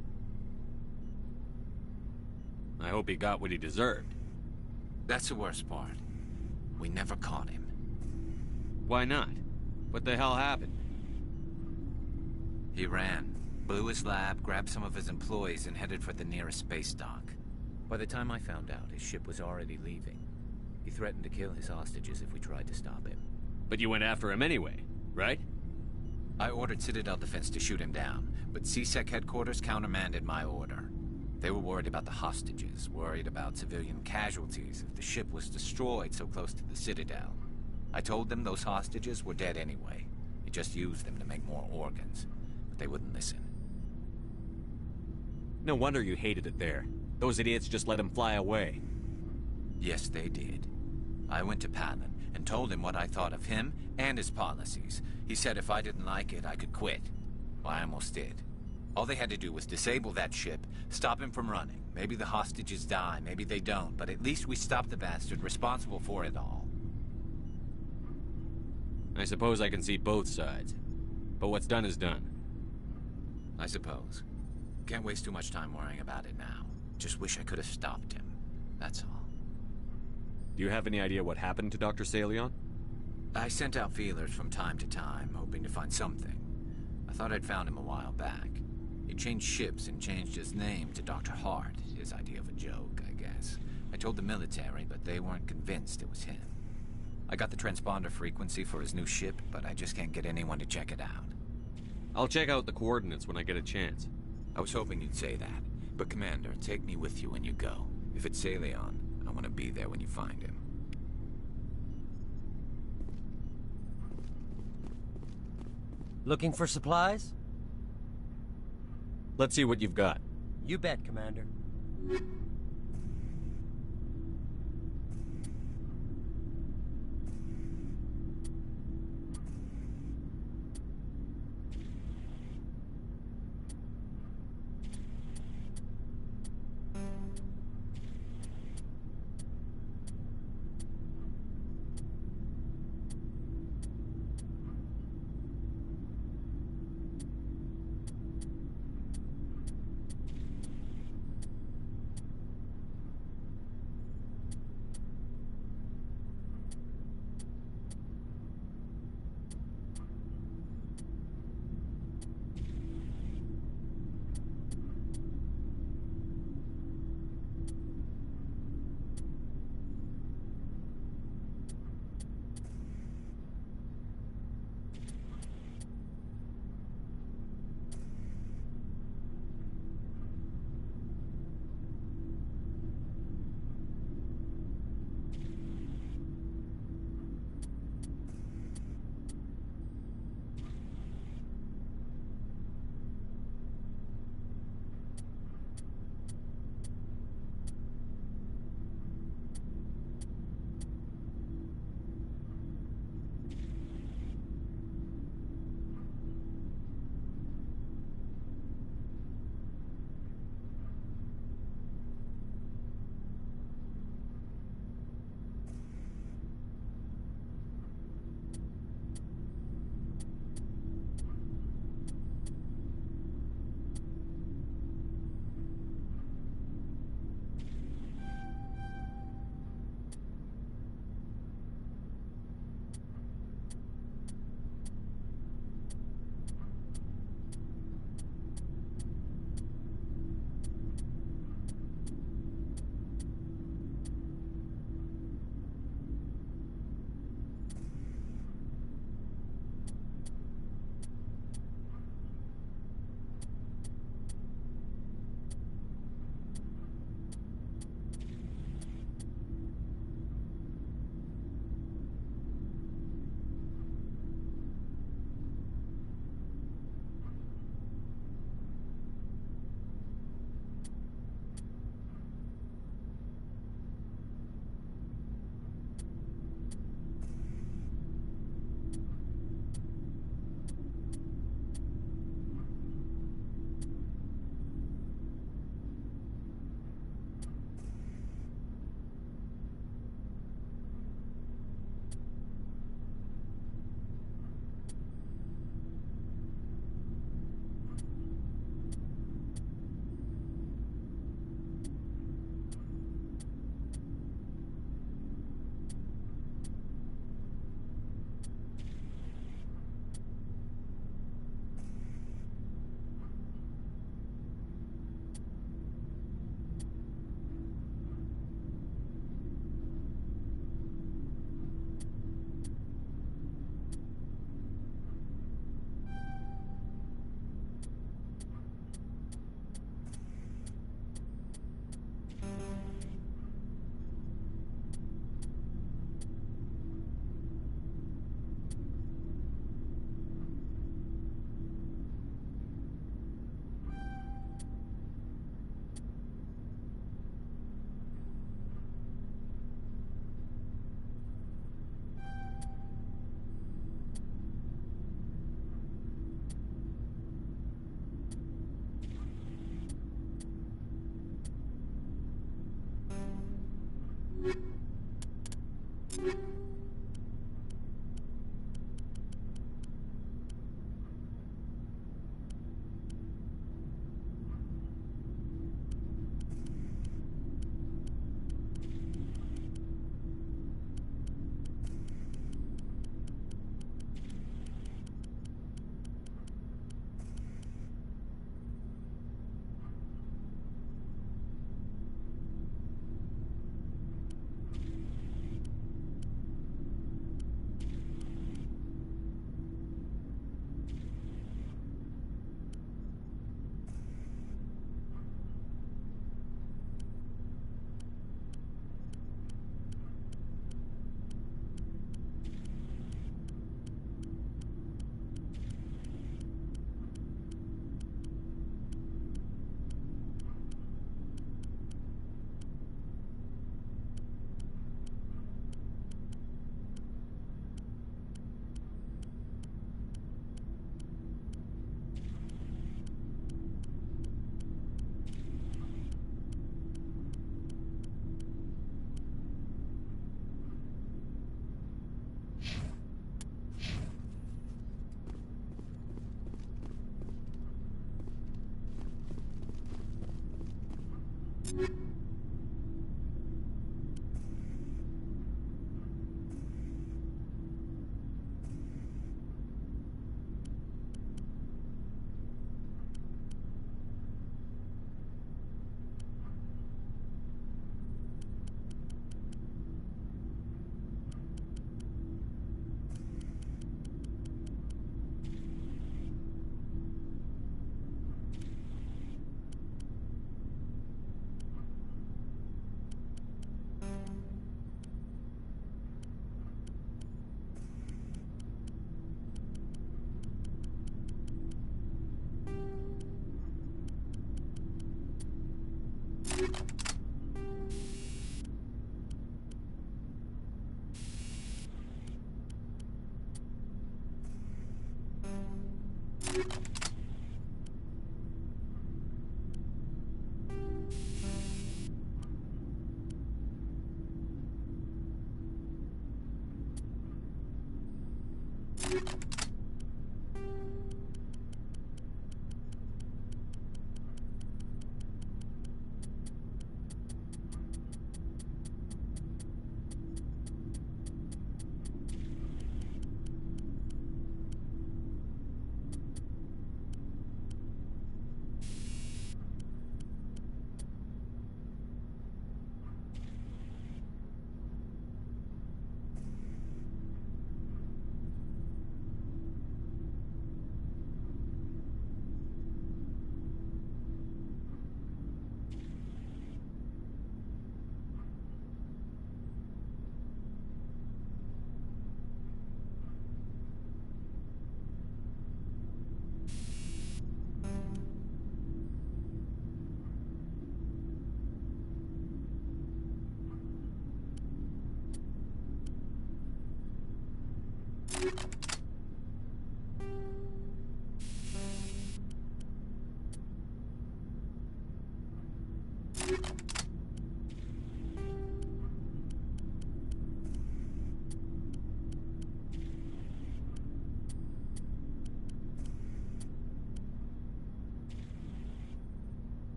I hope he got what he deserved. That's the worst part. We never caught him. Why not? What the hell happened? He ran, blew his lab, grabbed some of his employees, and headed for the nearest space dock. By the time I found out, his ship was already leaving. He threatened to kill his hostages if we tried to stop him. But you went after him anyway, right? I ordered Citadel Defense to shoot him down, but CSEC headquarters countermanded my order. They were worried about the hostages, worried about civilian casualties if the ship was destroyed so close to the Citadel. I told them those hostages were dead anyway. He just used them to make more organs. But they wouldn't listen. No wonder you hated it there. Those idiots just let him fly away. Yes, they did. I went to Palin and told him what I thought of him and his policies. He said if I didn't like it, I could quit. Well, I almost did. All they had to do was disable that ship, stop him from running. Maybe the hostages die, maybe they don't, but at least we stopped the bastard responsible for it all. I suppose I can see both sides. But what's done is done. I suppose. Can't waste too much time worrying about it now. Just wish I could have stopped him. That's all. Do you have any idea what happened to Dr. Salion? I sent out feelers from time to time, hoping to find something. I thought I'd found him a while back. He changed ships and changed his name to Dr. Hart, his idea of a joke, I guess. I told the military, but they weren't convinced it was him. I got the transponder frequency for his new ship, but I just can't get anyone to check it out. I'll check out the coordinates when I get a chance. I was hoping you'd say that. But Commander, take me with you when you go. If it's Saleon, I want to be there when you find him. Looking for supplies? Let's see what you've got. You bet, Commander.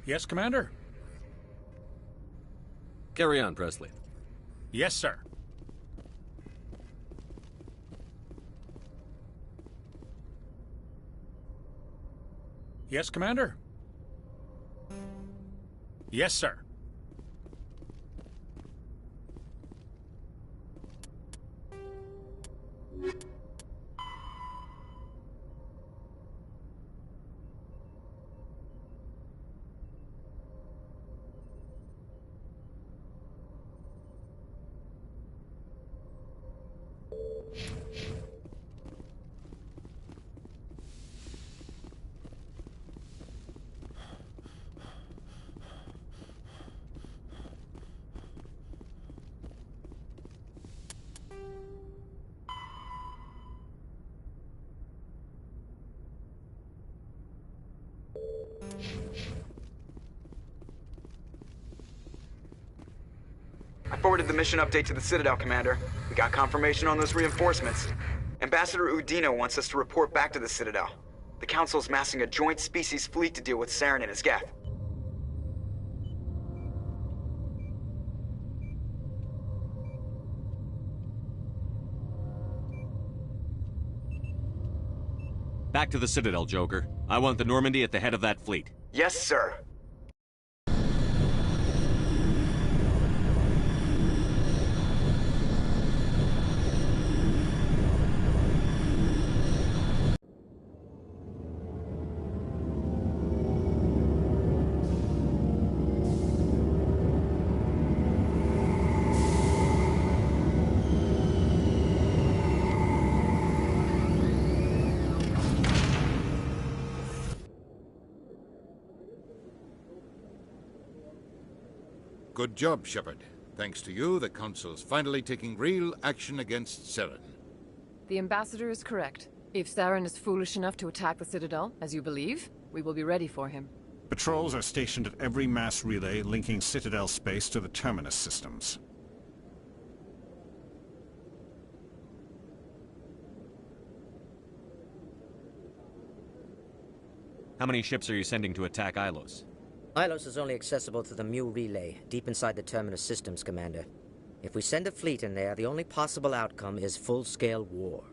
Yes, Commander? Carry on, Presley. Yes, sir. Yes, Commander? Yes, sir. I forwarded the mission update to the Citadel, Commander. We got confirmation on those reinforcements. Ambassador Udino wants us to report back to the Citadel. The Council's massing a joint species fleet to deal with Saren and his Geth. Back to the Citadel, Joker. I want the Normandy at the head of that fleet. Yes, sir. Good job, Shepard. Thanks to you, the Council's finally taking real action against Saren. The Ambassador is correct. If Saren is foolish enough to attack the Citadel, as you believe, we will be ready for him. Patrols are stationed at every mass relay linking Citadel space to the Terminus systems. How many ships are you sending to attack Ilos? Ilos is only accessible to the Mu relay, deep inside the Terminus systems, Commander. If we send a fleet in there, the only possible outcome is full-scale war.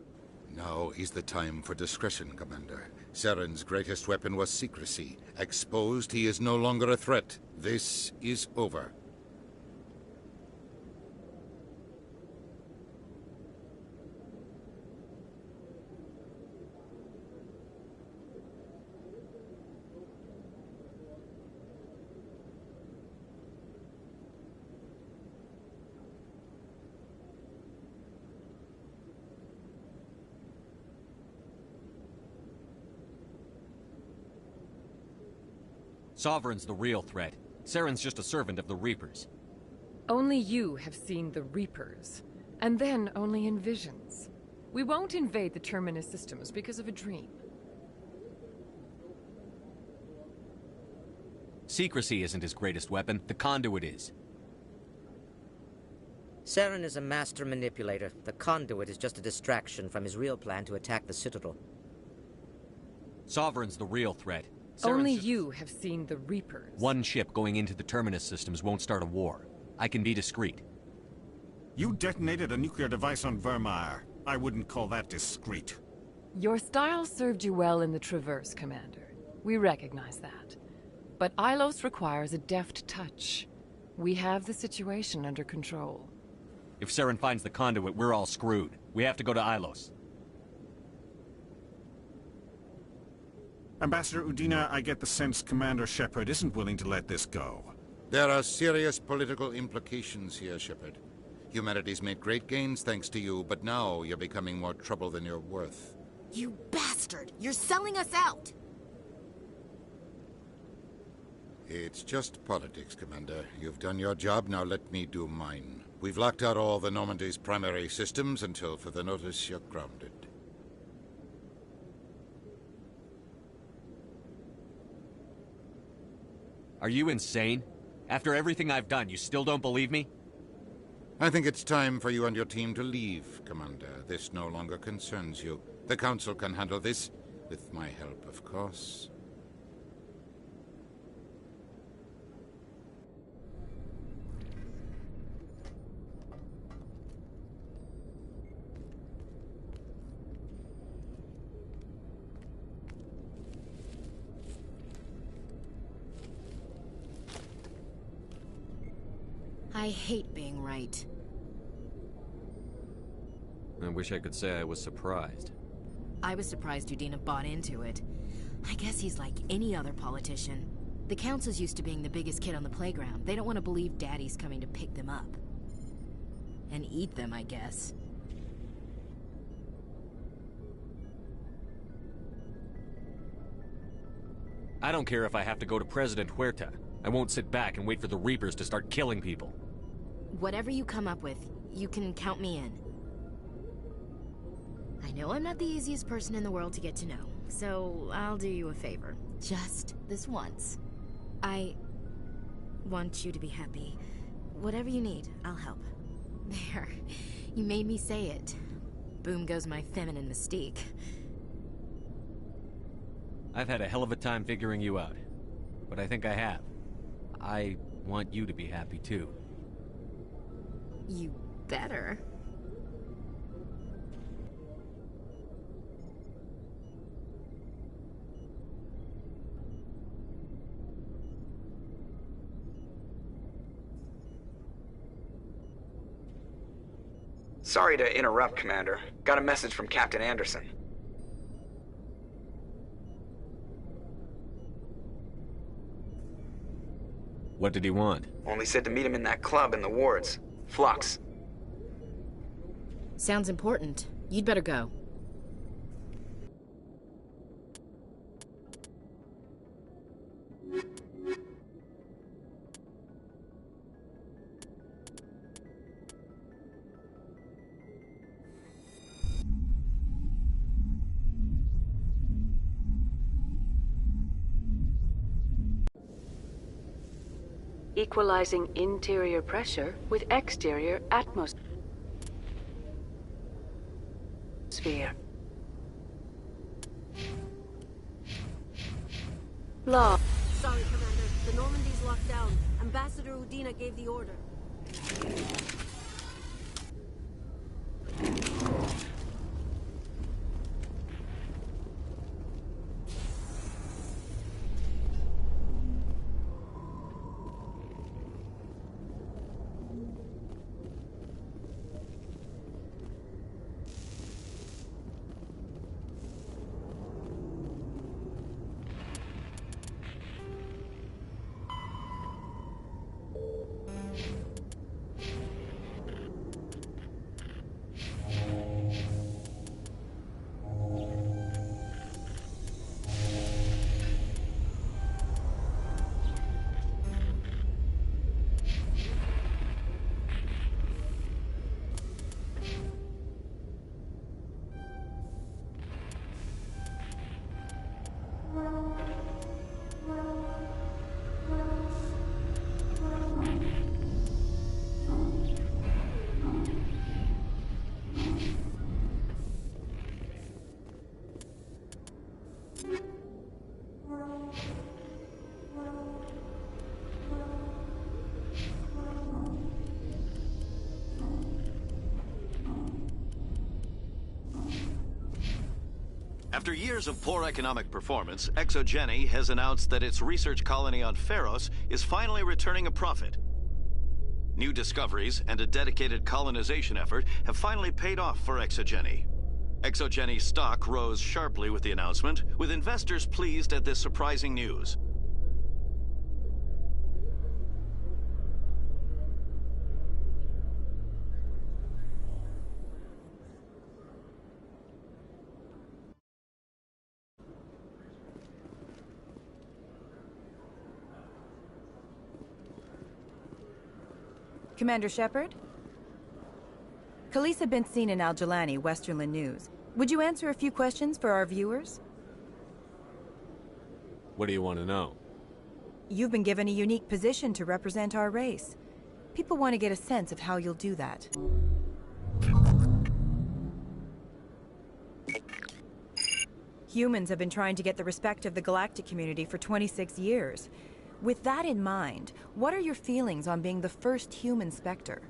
Now is the time for discretion, Commander. Saren's greatest weapon was secrecy. Exposed, he is no longer a threat. This is over. Sovereign's the real threat. Saren's just a servant of the Reapers. Only you have seen the Reapers, and then only in visions. We won't invade the Terminus systems because of a dream. Secrecy isn't his greatest weapon, the conduit is. Saren is a master manipulator. The conduit is just a distraction from his real plan to attack the Citadel. Sovereign's the real threat. Only you have seen the Reapers. One ship going into the Terminus systems won't start a war. I can be discreet. You detonated a nuclear device on Vermeer. I wouldn't call that discreet. Your style served you well in the Traverse, Commander. We recognize that. But Ilos requires a deft touch. We have the situation under control. If Saren finds the conduit, we're all screwed. We have to go to Ilos. Ambassador Udina, I get the sense Commander Shepard isn't willing to let this go. There are serious political implications here, Shepard. Humanity's made great gains thanks to you, but now you're becoming more trouble than you're worth. You bastard! You're selling us out! It's just politics, Commander. You've done your job, now let me do mine. We've locked out all the Normandy's primary systems until further notice you're grounded. Are you insane? After everything I've done, you still don't believe me? I think it's time for you and your team to leave, Commander. This no longer concerns you. The Council can handle this, with my help, of course. I hate being right. I wish I could say I was surprised. I was surprised Udina bought into it. I guess he's like any other politician. The Council's used to being the biggest kid on the playground. They don't want to believe Daddy's coming to pick them up. And eat them, I guess. I don't care if I have to go to President Huerta. I won't sit back and wait for the Reapers to start killing people. Whatever you come up with, you can count me in. I know I'm not the easiest person in the world to get to know, so I'll do you a favor. Just this once. I want you to be happy. Whatever you need, I'll help. There. You made me say it. Boom goes my feminine mystique. I've had a hell of a time figuring you out. But I think I have. I want you to be happy, too. You better. Sorry to interrupt, Commander. Got a message from Captain Anderson. What did he want? Only said to meet him in that club in the wards. Flux. Sounds important. You'd better go. Equalizing interior pressure with exterior atmosphere. Law. Sorry, Commander. The Normandy's locked down. Ambassador Udina gave the order. After years of poor economic performance, Exogeny has announced that its research colony on Pharos is finally returning a profit. New discoveries and a dedicated colonization effort have finally paid off for Exogeny. Exogeny's stock rose sharply with the announcement, with investors pleased at this surprising news. Commander Shepard? Khaleesa bint Sinan al-Jalani, Westerland News. Would you answer a few questions for our viewers? What do you want to know? You've been given a unique position to represent our race. People want to get a sense of how you'll do that. Humans have been trying to get the respect of the galactic community for 26 years. With that in mind, what are your feelings on being the first human Spectre?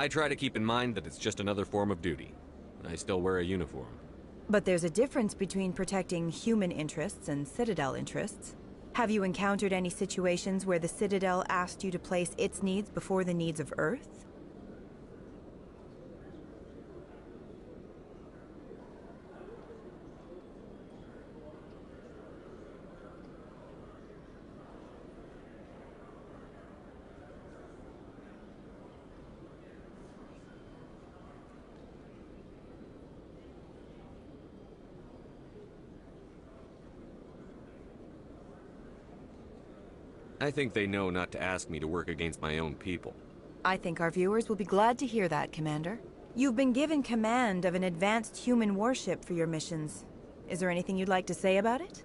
I try to keep in mind that it's just another form of duty. I still wear a uniform. But there's a difference between protecting human interests and Citadel interests. Have you encountered any situations where the Citadel asked you to place its needs before the needs of Earth? I think they know not to ask me to work against my own people. I think our viewers will be glad to hear that, Commander. You've been given command of an advanced human warship for your missions. Is there anything you'd like to say about it?